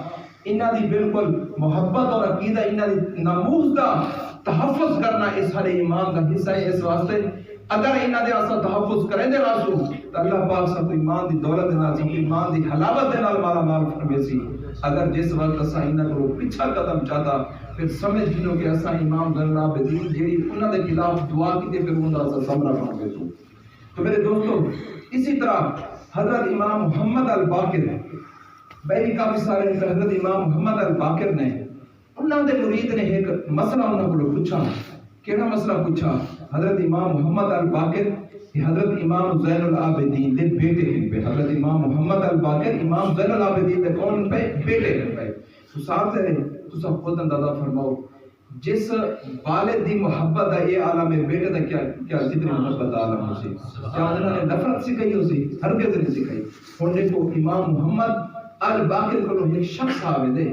انہا دی بالکل محبت اور عقیدہ انہا دی ناموز دا تحفظ کرنا اس ہر ایمان دا حصہ ہے اس واسطے اگر انہا دے آسا تحفظ کریں دے راسو تو اللہ پاک سب ایمان دی دولت دے نال سب ایمان دی حلاوت دے نال مالا مال فرمیسی اگر جس وقت اسا انہا کو پچھا قدم چاہتا پھر سمجھ گنو کہ اسا امام زین العابدین جیڑی انہا دے خلاف دعا کی دے پھر انہا اسا سمرہ فرمے تو میرے دوستو اسی طرح حضرت امام محمد الباقر میں بھی کافی سارے حضرت امام محمد الباقر نے انہوں نے مرید نے ایک مسئلہ انہوں کو پوچھا کیڑا مسئلہ پوچھا حضرت امام محمد الباقر حضرت امام زین العابدین دے بیٹے ہیں پہ حضرت امام محمد الباقر امام زین العابدین دے کون پہ بیٹے ہیں پہ تو ساتھ سے تو سب خود اندازہ فرماؤ جس والد دی محبت ہے یہ عالم بیٹے دا کیا جتنی محبت عالم ہو سی کیا انہوں نے نفرت سکھائی ہو سی ہرگز نہیں سکھائی انہوں کو امام محمد الباقر کو ایک شخص آوے دے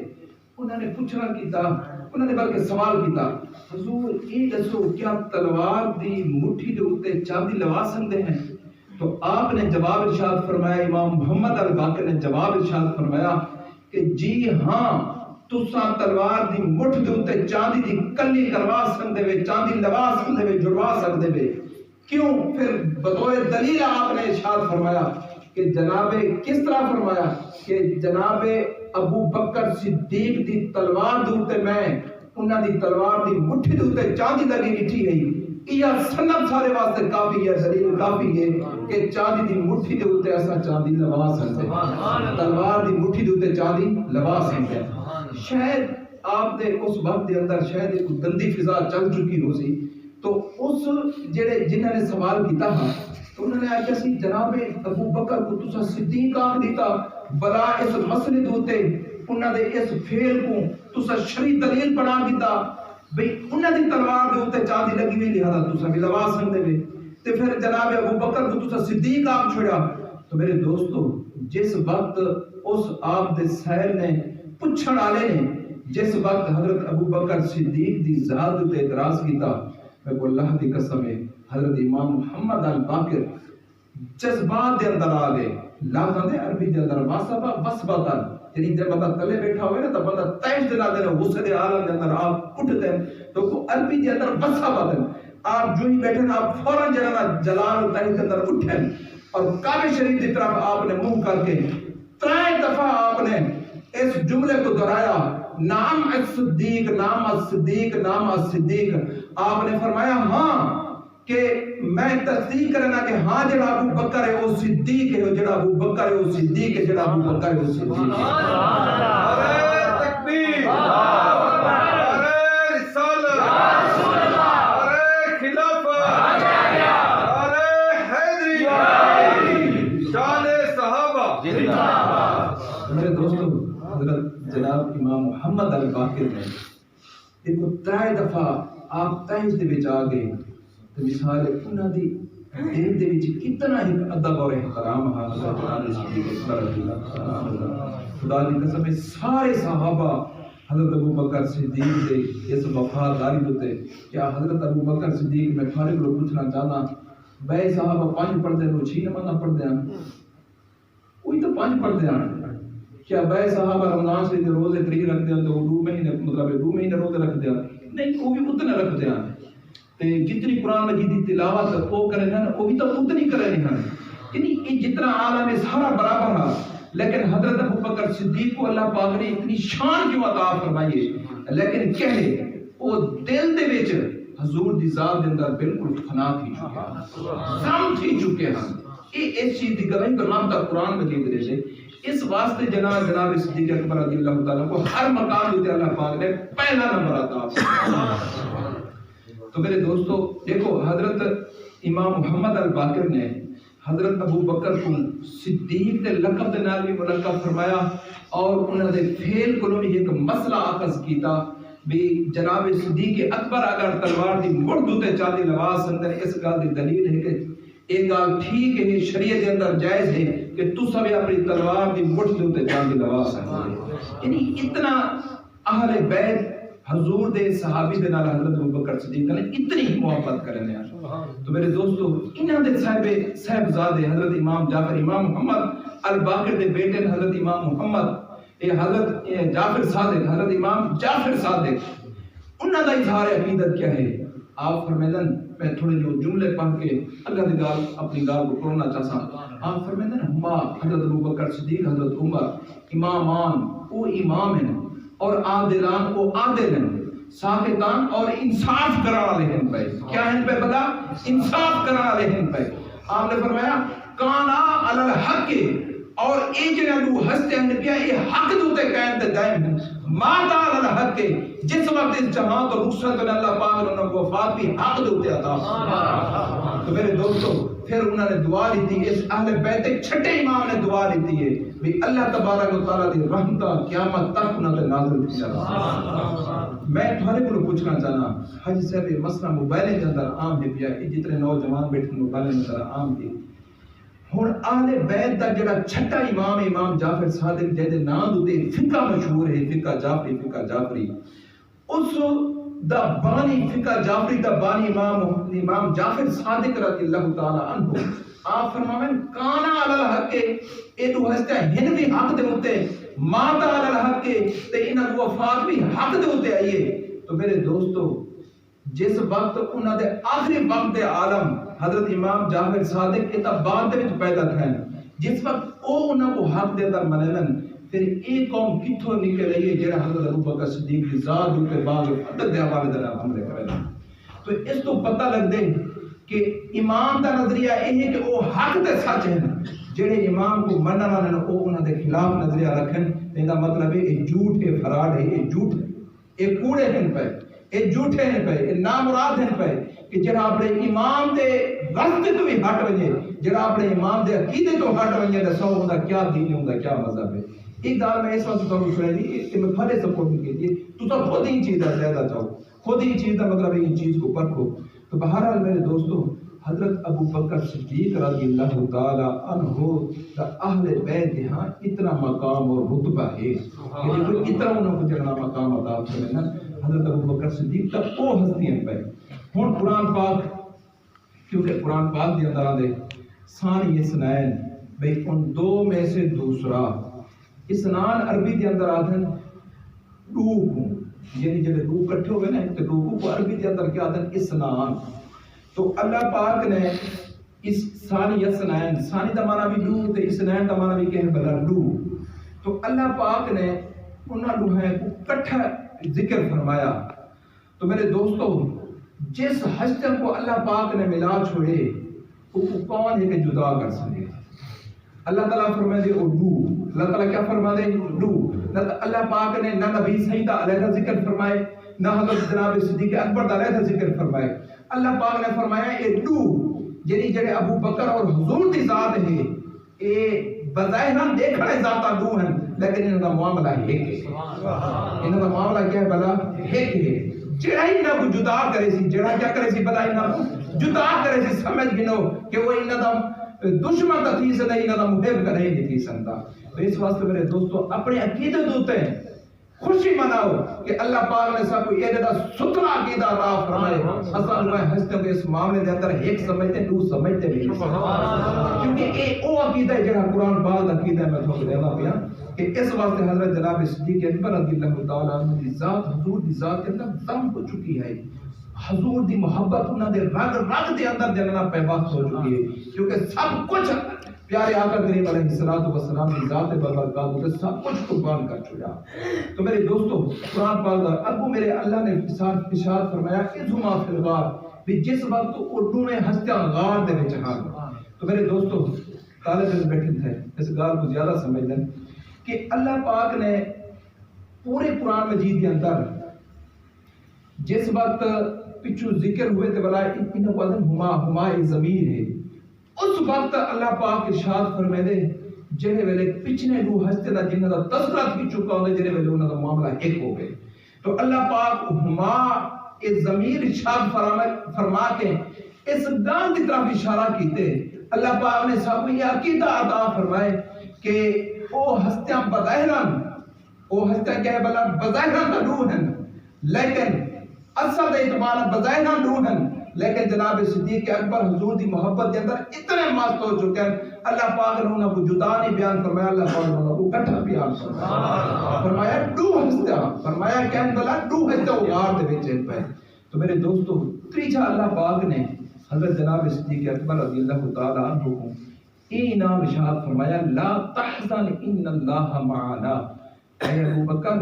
انہوں نے پوچھنا کیتا انہوں نے بلکہ سوال کیتا حضور یہ دسو کیا تلوار دی مٹھی دے اوتے چاندی لوا سکتے ہیں تو آپ نے جواب ارشاد فرمایا امام محمد الباقر نے جواب ارشاد فرمایا کہ جی ہاں تساں تلوار دی مٹھ دے اوتے چاندی دی کلی کروا سکتے وے چاندی لوا سکتے وے جڑوا سکتے وے کیوں پھر بطور دلیل آپ نے ارشاد فرمایا کہ جناب کس طرح فرمایا کہ جناب ابو بکر صدیق دی تلوار دوتے میں انہاں دی تلوار دی مٹھی دوتے چاندی لگی نٹھی ہے یہ سنت سارے واسطے کافی ہے دلیل کافی ہے کہ چاندی دی مٹھی دوتے ایسا چاندی لوا سکتے تلوار دی مٹھی دوتے چاندی لوا سکتے شاید آپ دے اس وقت دے اندر شاید ایک گندی فضا چل چکی ہو سی تو اس جڑے جنہوں نے سوال کیتا ہاں تو انہوں نے آیا سی جناب ابو بکر کو تسا صدیق آنکھ دیتا بلا اس مسئلے دوتے انہوں نے اس فیل کو تسا شریع دلیل بنا دیتا بھئی انہوں نے تلوار دوتے چاندی لگی ہوئی لہذا تسا بھی لوا سکتے ہوئے تو پھر جناب ابو بکر کو تسا صدیق آنکھ چھوڑا تو میرے دوستو جس وقت اس آپ دے سہل نے پچھڑ آلے نے جس وقت حضرت ابو بکر صدیق دی ذات تے اعتراض کیتا میں کو اللہ دی قسم ہے حضرت امام محمد الباقر جذبات دے اندر آ گئے لفظ دے عربی دے اندر واسبا وسبتا یعنی جب بندہ تلے بیٹھا ہوئے نا تو بندہ تیش دلا دے غصے دے عالم دے اندر آپ اٹھتے ہیں تو وہ عربی دے اندر وسبتا آپ جو ہی بیٹھے نا آپ فوراً جنہ جلال تیش دے اندر اٹھیں اور کعبہ شریف دی طرف آپ نے منہ کر کے 3 دفعہ آپ نے اس جملے کو دہرایا نام الصدیق نام الصدیق نام الصدیق آپ نے فرمایا ہاں کہ میں تصدیق کرنا کہ ہاں جڑا ابو بکر ہے وہ صدیق ہے جڑا ابو بکر ہے وہ صدیق ہے جڑا ابو بکر ہے وہ صدیق ہے نعرہ تکبیر نعرہ رسالت نعرہ خلافت نعرہ حیدری شان صحابہ میرے دوستو حضرت جناب امام محمد الباقر نے ایک 3 دفعہ آپ تیش دے وچ آ گئے تو مثال انہاں دی دل دے وچ کتنا ہی ادب اور احترام ہے حضرت علی صدیق اکبر رضی اللہ خدا دی قسم ہے سارے صحابہ حضرت ابو بکر صدیق دے اس وفاداری تے کیا حضرت ابو بکر صدیق میں فارغ لوگ پوچھنا چاہنا بے صحابہ 5 پڑھتے ہیں 6 نماز پڑھتے ہیں کوئی تو 5 پڑھتے ہیں کیا بے صحابہ رمضان سے روزے 3 رکھتے ہیں تو 2 مہینے مطلب 2 مہینے روزے رکھتے ہیں نہیں وہ بھی اتنے رکھتے ہیں تے جتنی قرآن مجید کی تلاوت وہ کرے ہیں وہ بھی تو اتنی کرے ہیں یعنی یہ جتنا عالم ہے سارا برابر ہے لیکن حضرت ابو بکر صدیق کو اللہ پاک نے اتنی شان کیوں عطا فرمائی ہے لیکن کہے وہ دل دے وچ حضور دی ذات دے اندر بالکل فنا تھی چکے ہیں سم تھی چکے ہیں یہ اس چیز دی گواہی کرام تا قرآن مجید دے سے اس واسطے جناب صدیق اکبر رضی اللہ تعالیٰ کو ہر مقام میں اللہ پاک نے پہلا نمبر عطا فرمایا۔ تو میرے دوستو دیکھو، حضرت امام محمد الباقر نے حضرت ابو بکر کو صدیق کے لقب دے نال بھی ملقب فرمایا، اور انہوں نے فیل کو بھی ایک مسئلہ اخذ کیتا بھی جناب صدیق اکبر اگر تلوار دی مڑ تے چاندی لباس اندر، اس گل دی دلیل ہے کہ ایک گل ٹھیک ہے، شریعت کے اندر جائز ہے کہ تو سب اپنی تلوار دی مڑ تے چاندی لباس ہے۔ یعنی اتنا اہل بیت حضور دے صحابی دے نال حضرت ابوبکر صدیق نے اتنی محبت کرنے ہیں۔ تو میرے دوستو انہاں دے صاحبزادے حضرت امام جعفر، امام محمد الباقر دے بیٹے حضرت امام محمد، حضرت جعفر صادق، حضرت امام جعفر صادق، انہاں دا اظہار عقیدت کیا ہے؟ آپ فرمیدن، میں تھوڑے جو جملے پڑھ کے اللہ دی گال اپنی گال کو پڑھنا چاہتا ہوں۔ آپ فرمیدن ہما حضرت ابوبکر صدیق، حضرت عمر امامان او امام ہیں اور عادلان او عادل ہیں، ساکتان اور انصاف کرا والے ہیں پہ۔ کیا ہیں پہ بتا؟ انصاف کرا والے ہیں پہ۔ آپ نے فرمایا کانا علی الحق، اور ایک جنہوں ہستے ہیں پیا یہ حق دوتے قائم تے دائم ہیں، ماتا علی الحق، جس وقت اس جہاں تو رخصت میں اللہ پاک نے انہوں کو وفات بھی حق دوتے عطا۔ تو میرے دوستو پھر انہوں نے دعا لیتی ہے، اس اہل بیت چھٹے امام نے دعا لیتی ہے بھی اللہ تبارک و تعالیٰ دی رحمتہ قیامت تک انہوں نے نازل کی جائے۔ میں تھوڑے کو پوچھنا چاہنا، حج صاحب یہ مسئلہ موبائلیں کے اندر عام ہے پیا، جتنے نوجوان بیٹھے موبائلیں کے اندر عام ہے۔ ہن اہل بیت دا جڑا چھٹا امام امام جعفر صادق جے دے نام دے فقہ مشہور ہے، فقہ جعفری، اس دا بانی فقہ جعفری دا بانی امام جعفر صادق رضی اللہ تعالی عنہ آپ فرماویں کانا علی الحق، اے دو ہستے ہن بھی حق دے ہوتے، ماتا علی الحق تے انہاں دی وفات بھی حق دے ہوتے آئیے۔ تو میرے دوستو جس وقت انہاں دے آخری وقت دے عالم حضرت امام جعفر صادق اتا بعد دے وچ پیدا تھے، جس وقت او انہاں کو حق دے در منن، پھر ایک قوم کتھوں نکل رہی ہے جڑا حضرت ابوبکر صدیق کی ذات کے بعد عدد دے حوالے دے نال حملے کرے۔ تو اس تو پتہ لگ دے کہ امام دا نظریہ یہ ہے کہ وہ حق تے سچ ہیں، جڑے امام کو منن والے نے وہ انہاں دے خلاف نظریہ رکھن، اس دا مطلب ہے یہ جھوٹ ہے، فراڈ ہے، یہ جھوٹ ہے، یہ کوڑے ہیں پہ، یہ جھوٹے ہیں پہ، یہ نامراد ہیں پہ کہ جڑا اپنے امام دے غلط تو بھی ہٹ ونجے، جڑا اپنے امام دے عقیدے تو ہٹ ونجے تے سو ہوندا کیا دین ہوندا کیا مذہب ہے۔ ایک گل میں اس وقت تمہیں سنائی دی کہ میں پہلے سپورٹ نہیں کیتی، تو سب خود ہی چیز دا زیادہ چاہو، خود ہی چیز دا مطلب ہے ان چیز کو پرکھو۔ تو بہرحال میرے دوستو حضرت ابوبکر صدیق رضی اللہ تعالی عنہ دا اہل بیت ہاں اتنا مقام اور رتبہ ہے کہ جو اتنا انہوں کو جڑا مقام عطا فرمایا حضرت ابوبکر صدیق کا وہ ہستیاں پہ۔ ہن قرآن پاک کیونکہ قرآن پاک دے اندر آدھے ثانی اسنین بھئی ان دو میں سے دوسرا، اسنان عربی دے اندر آدھن روح ہوں، یعنی جب روح کٹھے ہوئے نا تو روح کو عربی دے اندر کیا آدھن اسنان۔ تو اللہ پاک نے اس ثانی اسنین، ثانی دا معنی بھی روح تے اسنین دا معنی بھی کہیں بلا روح، تو اللہ پاک نے انہاں روحیں کو کٹھا ذکر فرمایا۔ تو میرے دوستو جس حشر کو اللہ پاک نے ملا چھوڑے وہ کون ہے کہ جدا کر سکے؟ اللہ تعالیٰ فرمائے دے او روح، اللہ تعالیٰ کیا فرما دے؟ روح۔ اللہ پاک نے نہ نبی سیدہ علیہ ذکر فرمائے، نہ حضرت جناب صدیق اکبر علیہ ذکر فرمائے۔ اللہ پاک نے فرمایا اے روح یعنی جڑے ابو بکر اور حضور دی ذات ہے، اے بظاہر دیکھنے ذات روح ہیں، لیکن انہاں دا معاملہ ایک ہے۔ انہاں دا معاملہ کیا ہے بلا؟ ایک ہے۔ جڑا انہاں کو جدا کرے سی، جڑا کیا کرے سی بلا انہاں کو جدا کرے سی، سمجھ گنو کہ وہ انہاں دا دشمن تا تھی سدا، انہاں دا محب کرے نہیں تھی سندا۔ تو اس واسطے میرے دوستو اپنے عقیدے دوتے ہیں خوشی مناؤ کہ اللہ پاک نے سب کو یہ جڑا ستھرا عقیدہ عطا فرمائے۔ اصل میں ہستے کے اس معاملے دے اندر ایک سمجھتے دو سمجھتے نہیں، کیونکہ اے او عقیدہ ہے جڑا قرآن پاک دا عقیدہ ہے۔ میں تھوڑا دینا پیا کہ اس واسطے حضرت جناب صدیق اکبر رضی اللہ تعالی عنہ دی ذات حضور دی ذات کے اندر دم ہو چکی ہے، حضور دی محبت انہاں دے رگ رگ دے اندر جننا پیوست ہو چکی ہے، کیونکہ سب کچھ پیارے آقا کریم علیہ الصلوۃ والسلام کی ذات بابرکات تے سب کچھ قربان کر چھوڑا۔ تو میرے دوستو قرآن پاک دا ابو میرے اللہ نے ارشاد فرمایا اذھما فی الغار، بھی جس وقت اردو میں ہستیاں غار دے وچ ہاں۔ تو میرے دوستو طالب علم بیٹھے تھے اس گال کو زیادہ سمجھ لیں کہ اللہ پاک نے پورے قرآن مجید کے اندر جس وقت پچھو ذکر ہوئے تھے بلا ان وزن ہما ضمیر ہے اس وقت اللہ پاک ارشاد فرمائے دے جڑے ویلے پچھنے روح ہستے دا جنہاں دا تذکرہ کی چکا ہوندے جڑے ویلے انہاں دا معاملہ ایک ہو گئے تو اللہ پاک ہما ضمیر ارشاد فرما کے اس گال کی طرف اشارہ کیتے اللہ پاک نے سب کو یہ عقیدہ عطا فرمائے کہ او ہستیاں بظاہراً او ہستیاں کہے بلا بظاہراً دا روح ہیں لیکن اصل اعتبار بظاہراً روح ہیں لیکن جناب صدیق اکبر حضور دی محبت کے اندر اتنے مست ہو چکے ہیں اللہ پاک نے انہوں کو جدا نہیں بیان فرمایا اللہ پاک نے انہوں کو کٹھا بیان فرمایا فرمایا ڈو ہستیاں فرمایا کہن بلا ڈو ہستیاں غار دے بیچے پہ تو میرے دوستو تریجہ اللہ پاک نے حضرت جناب صدیق اکبر رضی اللہ تعالیٰ عنہ کو این نام ارشاد فرمایا لا تحزن ان اللہ معنا اے ابو بکر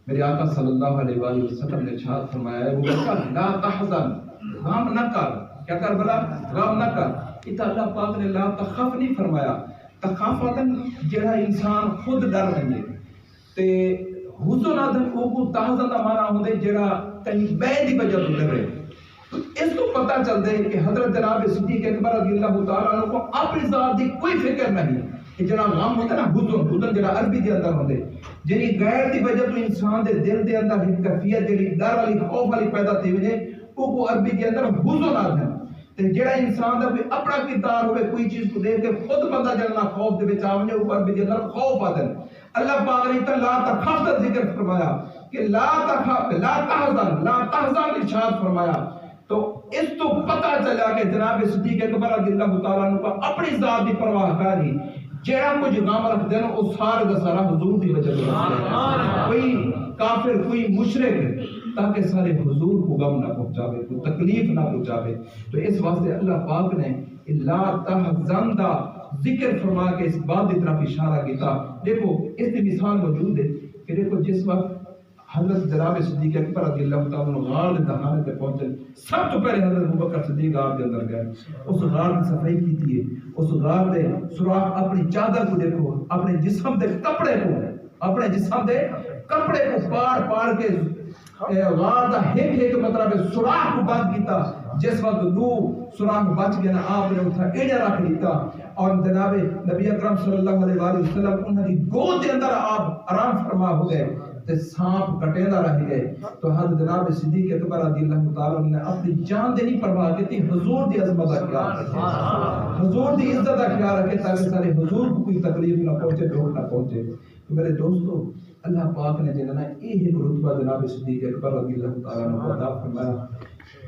میرے آقا صلی اللہ علیہ وآلہ وسلم نے ارشاد فرمایا ابو بکر لا تحزن غم نہ کر کیا کر بلا غم نہ کر اتنا اللہ پاک نے لا تخف نہیں فرمایا تخافتن جڑا انسان خود ڈر رہے تے حزن آدھن کو تحزن دا معنی ہوندے جڑا کہیں بے دی وجہ تو ڈر رہے تو اس کو پتہ چل دے کہ حضرت جناب صدیق اکبر رضی اللہ تعالیٰ عنہ کو اپنی ذات دی کوئی فکر نہیں کہ جڑا غم ہوتا نا حزن جڑا عربی دے اندر ہوندے جڑی غیر دی وجہ تو انسان دے دل دے اندر ایک کیفیت جڑی ڈر والی خوف والی پیدا تھی وجے کو عربی دے اندر حزن آدھن تے جڑا انسان دا کوئی اپنا کردار ہوئے کوئی چیز کو دیکھ کے خود بندہ جلنا خوف دے وچ آونے او عربی دے اندر خوف آدھن اللہ پاک نے لا تخف دا ذکر فرمایا کہ لا تخف لا تحزن ارشاد فرمایا تو اس تو پتہ چلا کہ جناب صدیق اکبر رضی اللہ تعالیٰ عنہ کو اپنی ذات دی پرواہ کاری جیڑا کچھ غم رکھ دینا او سارے دا سارا حضور دی وجہ سے کوئی کافر کوئی مشرک تاکہ سارے حضور کو غم نہ پہنچاوے کوئی تکلیف نہ پہنچاوے تو اس واسطے اللہ پاک نے لا تحزن دا ذکر فرما کے اس بات کی طرف اشارہ کیتا دیکھو اس کی مثال موجود ہے کہ دیکھو جس وقت حضرت جناب صدیق اکبر رضی اللہ تعالیٰ عنہ غار دے دہانے تے پہنچے سب تو پہلے حضرت ابوبکر صدیق غار کے اندر گئے اس غار کی صفائی کی تھی اس غار دے سوراخ اپنی چادر کو دیکھو اپنے جسم دے کپڑے کو پاڑ کے غار دا ایک مطلب سوراخ کو بند کیتا جس وقت دو سوراخ بچ گیا نا آپ نے اٹھا ایڈا رکھ لیتا اور جناب نبی اکرم صلی اللہ علیہ وآلہ وسلم انہوں نے گود کے اندر آپ آرام فرما ہو گئے تے سانپ کٹے نہ رہ گئے تو حضرت جناب صدیق اکبر رضی اللہ تعالیٰ نے اپنی جان دے نہیں پرواہ کی تھی حضور دی عظمت کا خیال رکھے حضور دی عزت کا خیال رکھے تاکہ سارے حضور کو کوئی تکلیف نہ پہنچے چوٹ نہ پہنچے تو میرے دوستو اللہ پاک نے جنہاں ایک رتبہ جناب صدیق اکبر رضی اللہ تعالیٰ نے عطا فرمایا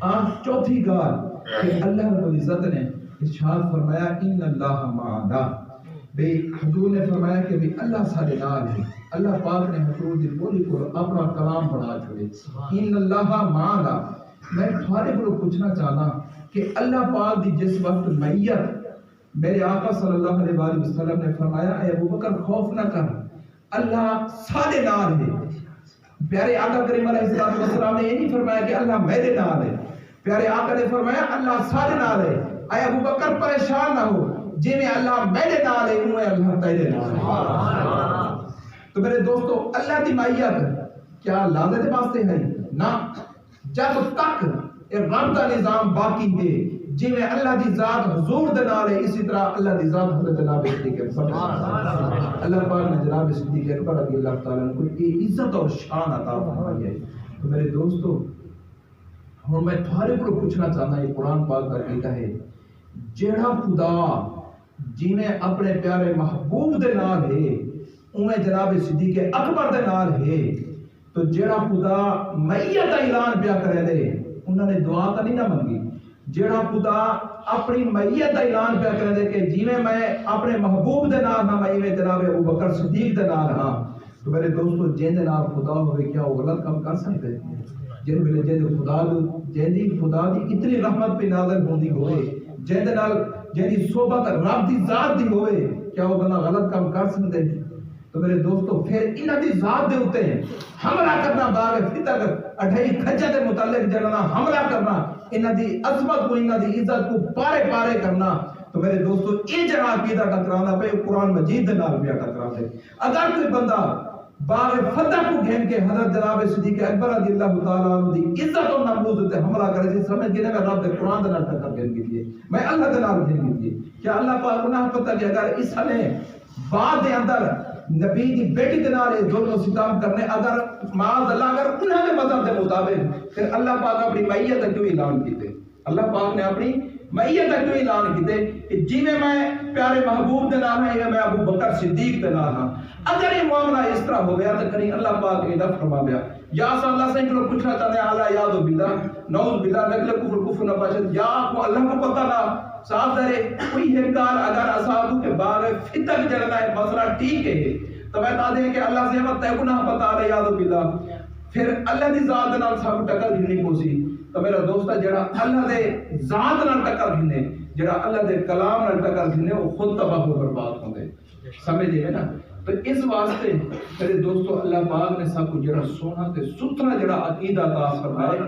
آج چوتھی گال کہ اللہ رب العزت نے ارشاد فرمایا ان اللہ معنا بے حضور نے فرمایا کہ بھی اللہ سارے نال ہے اللہ پاک نے حضور دی بولی کو اپنا کلام بنا چھوڑے ان اللہ معنا میں تھوڑے کو پوچھنا چاہنا کہ اللہ پاک دی جس وقت میت میرے آقا صلی اللہ علیہ وآلہ وسلم نے فرمایا اے ابو بکر خوف نہ کر اللہ سارے نال ہے پیارے آقا کریم علیہ السلام نے یہ نہیں فرمایا کہ اللہ میرے نال ہے پیارے آقا نے فرمایا اللہ سارے نال ہے اے ابو بکر پریشان نہ ہو جی میں اللہ میرے نال ہے انہوں اللہ تیرے نال ہے تو میرے دوستو اللہ دی مائیت کیا لازے دے پاستے ہے نا جب تک رب دا نظام باقی ہے جی میں اللہ دی ذات حضور دے نال ہے اسی طرح اللہ دی ذات حضرت جناب صدیق اکبر اللہ پاک نے جناب صدیق اکبر رضی اللہ تعالیٰ کو ایک عزت اور شان عطا فرمائی ہے تو میرے دوستو ہوں میں تھوڑے کو پوچھنا چاہتا یہ قرآن پاک کا کہتا ہے جیڑا خدا جی میں اپنے پیارے محبوب دے نال ہے انہیں جناب صدیق اکبر دے نال ہے تو جیڑا خدا میت اعلان پیا کرے دے انہوں نے دعا تا نہیں نہ منگی جیڑا خدا اپنی میت اعلان پیا کرے دے کہ جی میں اپنے محبوب دے نال نہ میں جناب ابو بکر صدیق دے نال ہاں تو میرے دوستو جن دے نال خدا ہوئے کیا وہ غلط کام کر سکتے جن ویلے جن خدا دی اتنی رحمت پہ نازل ہوندی ہوئے جن دے نال جن صحبت رب دی ذات دی ہوئے کیا وہ بندہ غلط کام کر سکتے تو میرے دوستو پھر انہاں دی ذات دے ہوتے ہیں حملہ کرنا باغ فتح اٹھائی کھجا دے متعلق جلنا حملہ کرنا انہاں دی عظمت کو انہاں دی عزت کو پارے پارے کرنا تو میرے دوستو یہ جڑا عقیدہ ٹکرانا پہ قرآن مجید دے نال پیا ٹکرا دے. اگر کوئی بندہ باغ فتح کو گھن کے حضرت جناب صدیق اکبر رضی اللہ تعالیٰ عنہ دی عزت و نموز تے حملہ کرے جی سمجھ گئے میں رب دے قرآن دے نال ٹکر گھن کی میں اللہ دے نال گھن کی کیا اللہ پاک کو نہ پتہ کہ اگر اس نے بعد دے اندر نبی دی بیٹی دے نال ظلم و ستم کرنے اگر معاذ اللہ اگر انہاں دے مذہب دے مطابق پھر اللہ پاک اپنی معیت کا کیوں اعلان کیتے؟ اللہ پاک نے اپنی معیت کا کیوں اعلان کیتے کہ جویں میں پیارے محبوب دے نال ہیں میں ابو بکر صدیق دے نال ہاں. اگر یہ معاملہ اس طرح ہو گیا تو کہیں اللہ پاک نے دفع فرما دیا یا صلی اللہ سے جو پوچھنا چاہتے ہیں اللہ یاد و باللہ نعوذ باللہ نقل کفر نہ باشد یا کو اللہ کو پتہ نہ صاحب درے کوئی ہنکار اگر اصحابوں کے بارے فتن جلنا ہے مسئلہ ٹھیک ہے تو میں کہا دیں کہ اللہ سے ہمت ہے گناہ پتہ اللہ یاد و باللہ پھر اللہ دی ذات نال صاحب ٹکر گھنی پوسی تو میرا دوستہ جڑا اللہ دے ذات نال ٹکر گھنے جڑا اللہ دے کلام نال ٹکر گھنے وہ خود تباہ و برباد ہوندے سمجھے ہے نا. تو اس واسطے میرے دوستو اللہ پاک نے سب کو جڑا سونا تے ستھرا جڑا عقیدہ عطا فرمائے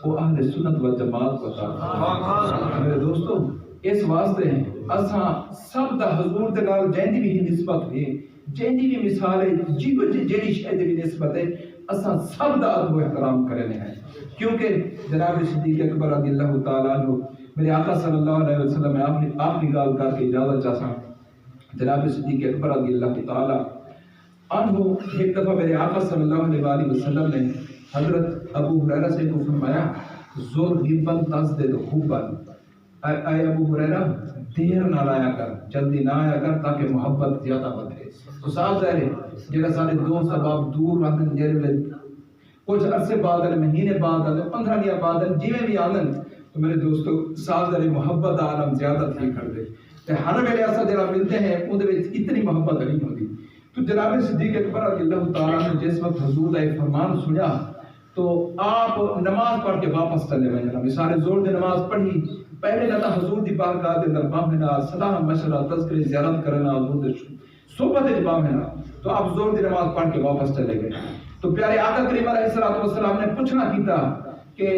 وہ اہل سنت والجماعت کو عطا فرمائے. میرے دوستو اس واسطے اساں سب دا حضور دے نال جیندی بھی نسبت ہے جیندی بھی مثال ہے جیڑی شے دی نسبت ہے اساں سب دا ادب و احترام کرنے ہیں کیونکہ جناب صدیق اکبر رضی اللہ تعالی عنہ میرے آقا صلی اللہ علیہ وسلم نے آخری گال کر کے اجازت چاہتا جناب صدیق اکبر رضی اللہ تعالی عنہ ایک دفعہ میرے آقا صلی اللہ علیہ وسلم نے حضرت ابو ہریرہ سے کو فرمایا زور غیبن تزدد حبن اے ابو ہریرہ دیر نہ لایا کر جلدی نہ آیا کر تاکہ محبت زیادہ بڑھے. تو صاحب ظاہر ہے جگہ سارے دوست احباب دور آندن جیرے کچھ عرصے بعد مہینے بعد 15 دن بعد جویں بھی آندن تو میرے دوستو صاحب ظاہر محبت عالم زیادہ تھی کر دے تے ہر ویلے ایسا جڑا ملتے ہیں اون دے وچ اتنی محبت نہیں ہوندی. تو جناب صدیق اکبر رضی اللہ تعالیٰ نے جس وقت حضور کا ایک فرمان سنیا تو آپ نماز پڑھ کے واپس چلے گئے جناب سارے زور دے نماز پڑھی پہلے نہ حضور دی بارگاہ دے اندر باہنا سلام مشورہ تذکرے زیارت کرنا حضور دے صحبت وچ باہنا تو آپ زور دی نماز پڑھ کے واپس چلے گئے. تو پیارے آقا کریم علیہ الصلوۃ والسلام نے پوچھنا کیتا کہ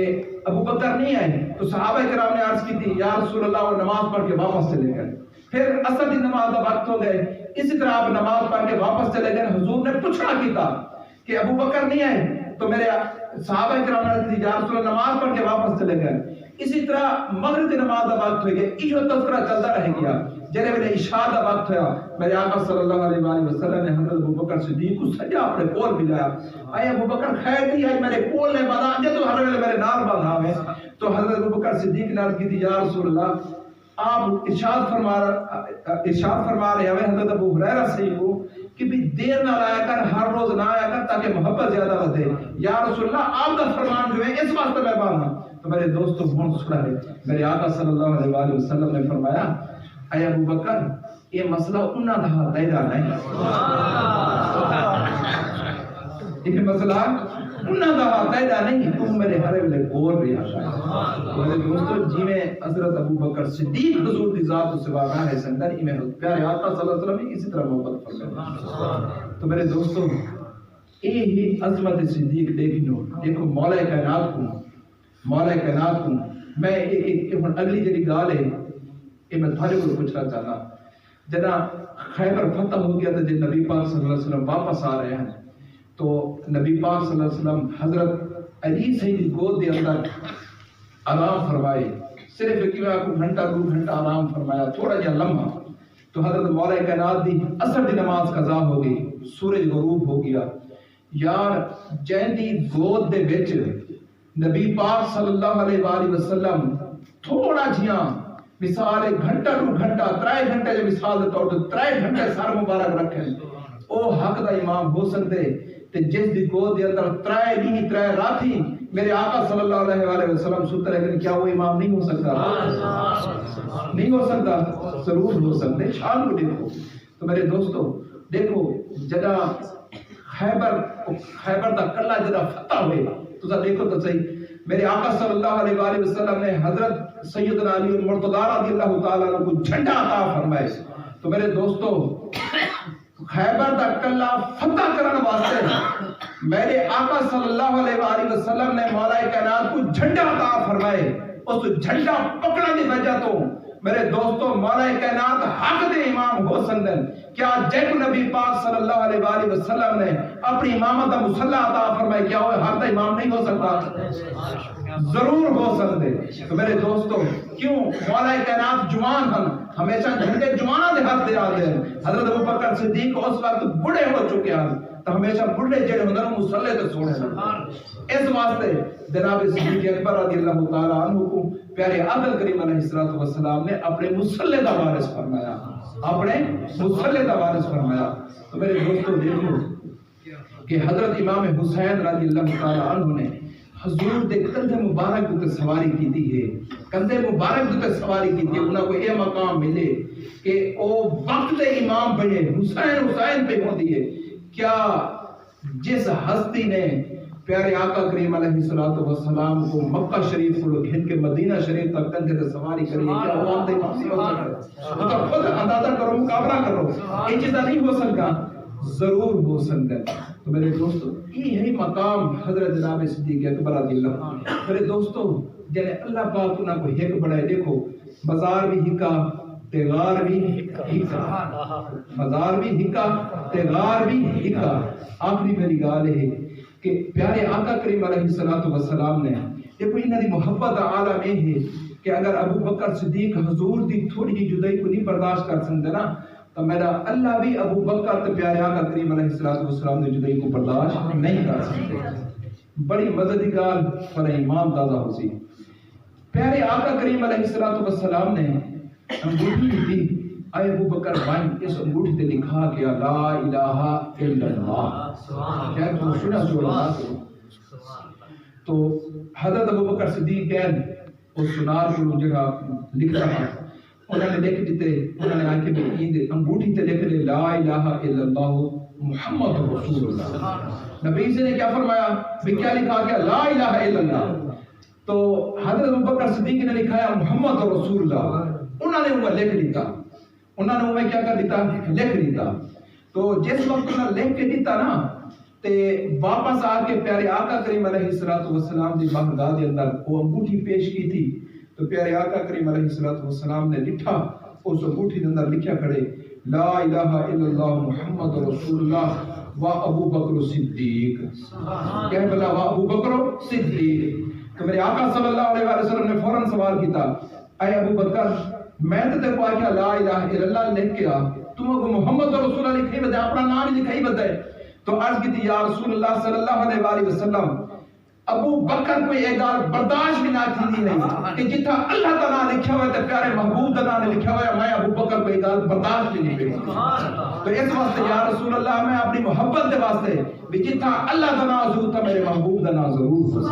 ابو بکر نہیں آئے تو صحابہ کرام نے عرض کی تھی یا رسول اللہ وہ نماز پڑھ کے واپس چلے گئے. پھر عصر کی نماز کا وقت ہو گئے اسی طرح آپ نماز پڑھ کے واپس چلے گئے. حضور نے پوچھنا کیتا کہ ابو بکر نہیں آئے تو میرے صحابہ کرام نے کہا یا رسول اللہ نماز پڑھ کے واپس چلے گئے. اسی طرح مغرب کی نماز کا وقت ہو گیا ایشو تذکرہ چلتا رہ گیا. جنہیں میرے عشاء کا وقت ہوا میرے آقا صلی اللہ علیہ وسلم نے حضرت ابو بکر صدیق کو سجا اپنے کول بلایا اے ابو بکر خیر تھی آج میرے کول نے باندھا جے تو ہر ویلے میرے نال باندھا ہے. تو حضرت ابو بکر صدیق نے عرض کی تھی یا رسول اللہ آپ ارشاد فرما رہے ہیں حضرت ابو ہریرہ سے کو کہ بھی دیر نہ آیا کر ہر روز نہ آیا کر تاکہ محبت زیادہ بڑھے. یا رسول اللہ آپ کا فرمان جو ہے اس واسطے میں باندھا. تو میرے دوستو بہت سنا ہے میرے آقا صلی اللہ علیہ وسلم نے فرمایا اے ابو بکر یہ مسئلہ انہاں دا تیرا نہیں یہ مسئلہ انہاں دا تیرا نہیں تم میرے ہر ویلے کول رہیا ہے. میرے دوستو جویں حضرت ابو بکر صدیق حضور دی ذات تو سوا ہے سندر میں پیارے آقا صلی اللہ علیہ وسلم اسی طرح محبت فرمایا. تو میرے دوستو یہ ہی عظمت صدیق دیکھو مولا کائنات کو میں اگلی جڑی گال ہے یہ میں تھوڑے کو پوچھنا چاہتا جنا خیبر فتح ہو گیا تو جب نبی پاک صلی اللہ علیہ وسلم واپس آ رہے ہیں تو نبی پاک صلی اللہ علیہ وسلم حضرت علی سید گود دے اندر آرام فرمائے صرف ایک گھنٹہ 2 گھنٹہ آرام فرمایا تھوڑا جہا لمحہ. تو حضرت مولا کائنات دی عصر دی نماز قضا ہو گئی سورج غروب ہو گیا. یار جیندی گود دے وچ نبی پاک صلی اللہ علیہ وسلم تھوڑا جہاں مثال گھنٹہ 2 گھنٹہ 3 گھنٹے جو مثال دے طور تے 3 گھنٹے سر مبارک رکھیں او حق دا امام ہو سکتے تے جس دی گود دے اندر 3 دن 3 راتی میرے آقا صلی اللہ علیہ وسلم سنتے رہے کہ کیا وہ امام نہیں ہو سکتا نہیں ہو سکتا ضرور ہو سکتے شان کو دیکھو. تو میرے دوستو دیکھو جگہ خیبر دا کلا جگہ فتح ہوئے تو دیکھو تو صحیح میرے آقا صلی اللہ علیہ وسلم نے حضرت سیدنا علی المرتضی رضی اللہ تعالیٰ عنہ کو جھنڈا عطا فرمائے. تو میرے دوستو خیبر دا کلا فتح کرنے واسطے میرے آقا صلی اللہ علیہ وسلم نے مولا کائنات کو جھنڈا عطا فرمائے اس جھنڈا پکڑن دی وجہ تو میرے دوستو مولا کائنات حق دے امام ہو سندن. کیا جب نبی پاک صلی اللہ علیہ وآلہ وسلم نے اپنی امامت دا مصلی عطا فرمائے کیا وہ حق دا امام نہیں ہو سکتا؟ ضرور ہو سکتے. تو میرے دوستو کیوں مولا کائنات جوان ہن ہمیشہ جھنڈے جواناں دے ہاتھ دے آتے ہیں. حضرت ابوبکر صدیق اس وقت بڑے ہو چکے ہیں تو ہمیشہ بڑے جڑے ہوندے نے مصلی تے سونے نے. اس واسطے جناب صدیق اکبر رضی اللہ تعالی عنہ کو پیارے آقا کریم علیہ الصلوۃ والسلام نے اپنے مصلی دا وارث فرمایا, اپنے مصلی دا وارث فرمایا. تو میرے دوستو دیکھو کہ حضرت امام حسین رضی اللہ تعالی عنہ نے حضور دے کندھے مبارک تے سواری کیتی ہے, کندھے مبارک تے سواری کیتی ہے. انہاں کو یہ مقام ملے کہ او وقت دے امام بنے, حسین حسین پہ ہوندی ہے. کیا جس ہستی نے پیارے آقا کریم علیہ الصلوۃ والسلام کو مکہ شریف کو گھن کے مدینہ شریف تک کندھے تے سواری کری ہے, کیا وہ آپ دے امام نہیں ہو سکتا؟ تو خود اندازہ کرو, مقابلہ کرو, یہ چیزاں نہیں ہو سکتا, ضرور ہو سکتا. تو میرے دوستو یہی مقام حضرت جناب صدیق اکبر رضی اللہ عنہ. میرے دوستو جنہیں اللہ پاک انہاں کو ہک بڑھائے. دیکھو بازار بھی ہکا, تیغار بھی ہکا, بازار بھی ہکا, تیغار بھی ہکا. آخری میری گال ہے کہ پیارے آقا کریم علیہ الصلوۃ والسلام نے دیکھو انہاں دی محبت عالم یہ ہے کہ اگر ابو بکر صدیق حضور دی تھوڑی جی جدائی کو نہیں برداشت کر سکتے نا تو میرا اللہ بھی ابو بکر تے پیارے آقا کریم علیہ الصلوۃ والسلام دی جدائی کو برداشت نہیں کر سکتے. بڑی مدد کی گال پر ایمان تازہ ہو سی. پیارے آقا کریم علیہ الصلوۃ والسلام نے انگوٹھی دی, اے ابو بکر بھائی اس انگوٹھی تے لکھا کہ لا الہ الا اللہ. کیا تو سنا جو اللہ تو حضرت ابو بکر صدیق کہن اس سنار کو جگہ لکھ رہا, انہوں نے لکھ دیتے, انہوں نے آکے میں ایند انگوٹھی تے لکھ لے لا الہ الا اللہ محمد رسول اللہ. نبی سے نے کیا فرمایا بھی کیا لکھا کہ لا الہ الا اللہ. تو حضرت ابو بکر صدیق نے لکھایا محمد رسول اللہ. انہوں نے وہ لکھ دیتا, انہوں نے وہ کیا کر دیتا, لکھ دیتا. تو جس وقت انہوں نے لکھ کے دیتا نا تے واپس آ کے پیارے آقا کریم علیہ الصلوۃ والسلام دی بارگاہ دے اندر وہ انگوٹھی پیش کی تھی. تو پیارے آقا کریم علیہ الصلوۃ والسلام نے لکھا اس انگوٹھی دے اندر لکھیا کھڑے لا الہ الا اللہ محمد رسول اللہ و ابو بکر صدیق. کیا بلا و ابو بکر صدیق. تو میرے آقا صلی اللہ علیہ وسلم نے فوراً سوال کیتا, اے ابو بکر میں تو تے کو آکھیا لا الہ الا اللہ لکھ کے آ, تم کو محمد رسول اللہ لکھئی بتا, اپنا نام ہی لکھئی بتا. تو عرض کی تھی یا رسول اللہ صلی اللہ علیہ وآلہ وسلم ابو بکر کوئی ایک گال برداشت بھی نہ کی نہیں کہ جتھا اللہ کا نام لکھا ہوا ہے تے پیارے محبوب کا نام لکھا ہوا ہے, میں ابو بکر کوئی گال برداشت بھی نہیں کی. تو اس واسطے یا رسول اللہ میں اپنی محبت دے واسطے بھی جتھا اللہ کا نام ضرور تھا میرے محبوب کا نام ضرور ہو.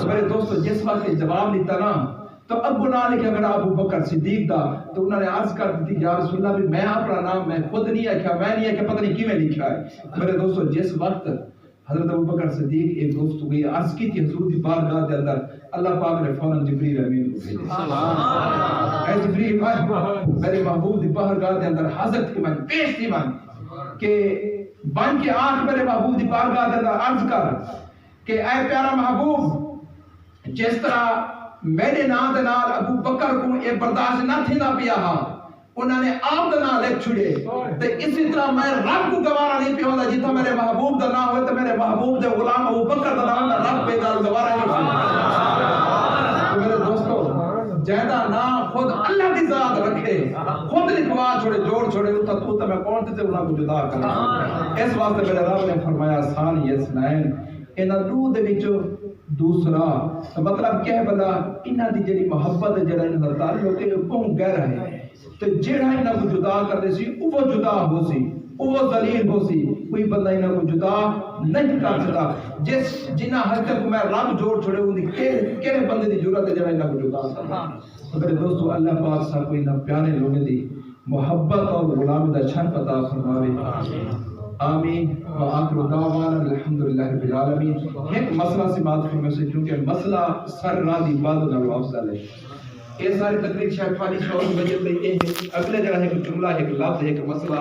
تو میرے دوستو جس وقت جواب دیتا نا تو ابو نام لکھا گڑا ابو بکر صدیق دا, تو انہوں نے عرض کر دی یا رسول اللہ بھی میں اپنا نام میں خود نہیں آکھیا, میں نہیں آکھیا, پتہ نہیں کیویں لکھا ہے. میرے دوستو جس وقت حضرت ابو بکر صدیق ایک دوست ہوئی عرض کی تھی حضور دی بارگاہ دے اندر, اللہ پاک نے فوراً جبریل امین کو بھیجا. اے جبریل میرے محبوب دی بارگاہ دے اندر حاضر تھی, میں پیش تھی من کہ بن کے آنکھ میرے محبوب دی بارگاہ دے اندر عرض کر کہ اے پیارا محبوب جس طرح میرے نام دے نال ابو بکر کو یہ برداشت نہ تھی نہ پیا ہاں, انہوں نے آپ دا نام لکھ چھڑے تے اسی طرح میں رب کو گوارا نہیں پیا ہوندا جتھا میرے محبوب دا نام ہوئے تے میرے محبوب دے غلام ابو بکر دا نام رب پہ گل گوارا نہیں پیا. تو میرے دوستو جیدہ نام خود اللہ کی ذات رکھے, خود لکھوا چھوڑے, جوڑ چھوڑے, تو میں کون تھے انہاں کو جدا کرنا. اس واسطے میرے رب نے فرمایا ثانی اثنین انہاں دو دے وچوں دوسرا. مطلب کیا ہے بلا انہاں دی جڑی محبت جڑا انہاں دا تعلق ہے وہ گہرا ہے, تو جڑا انہاں کو جدا کر دے سی وہ جدا ہو سی, وہ ذلیل ہو سی, کوئی بندہ انہاں کو جدا نہیں کر سکتا. جس جنہ حد تک میں رب جوڑ چھوڑے ان دی کیڑے بندے دی ضرورت ہے جڑا انہاں کو جدا کرنا. میرے دوستو اللہ پاک صاحب کو انہاں پیارے لوگوں دی محبت اور غلامی دا شرف عطا فرماوے. آمین و آخر دعوانا الحمدللہ رب العالمین. ایک مسئلہ سے بات کرنے سے کیونکہ مسئلہ سر راضی عبادت و افضل ہے. یہ ساری تقریر شاید 40 بجے پہ اگلے جگہ ایک جملہ ایک لفظ ایک مسئلہ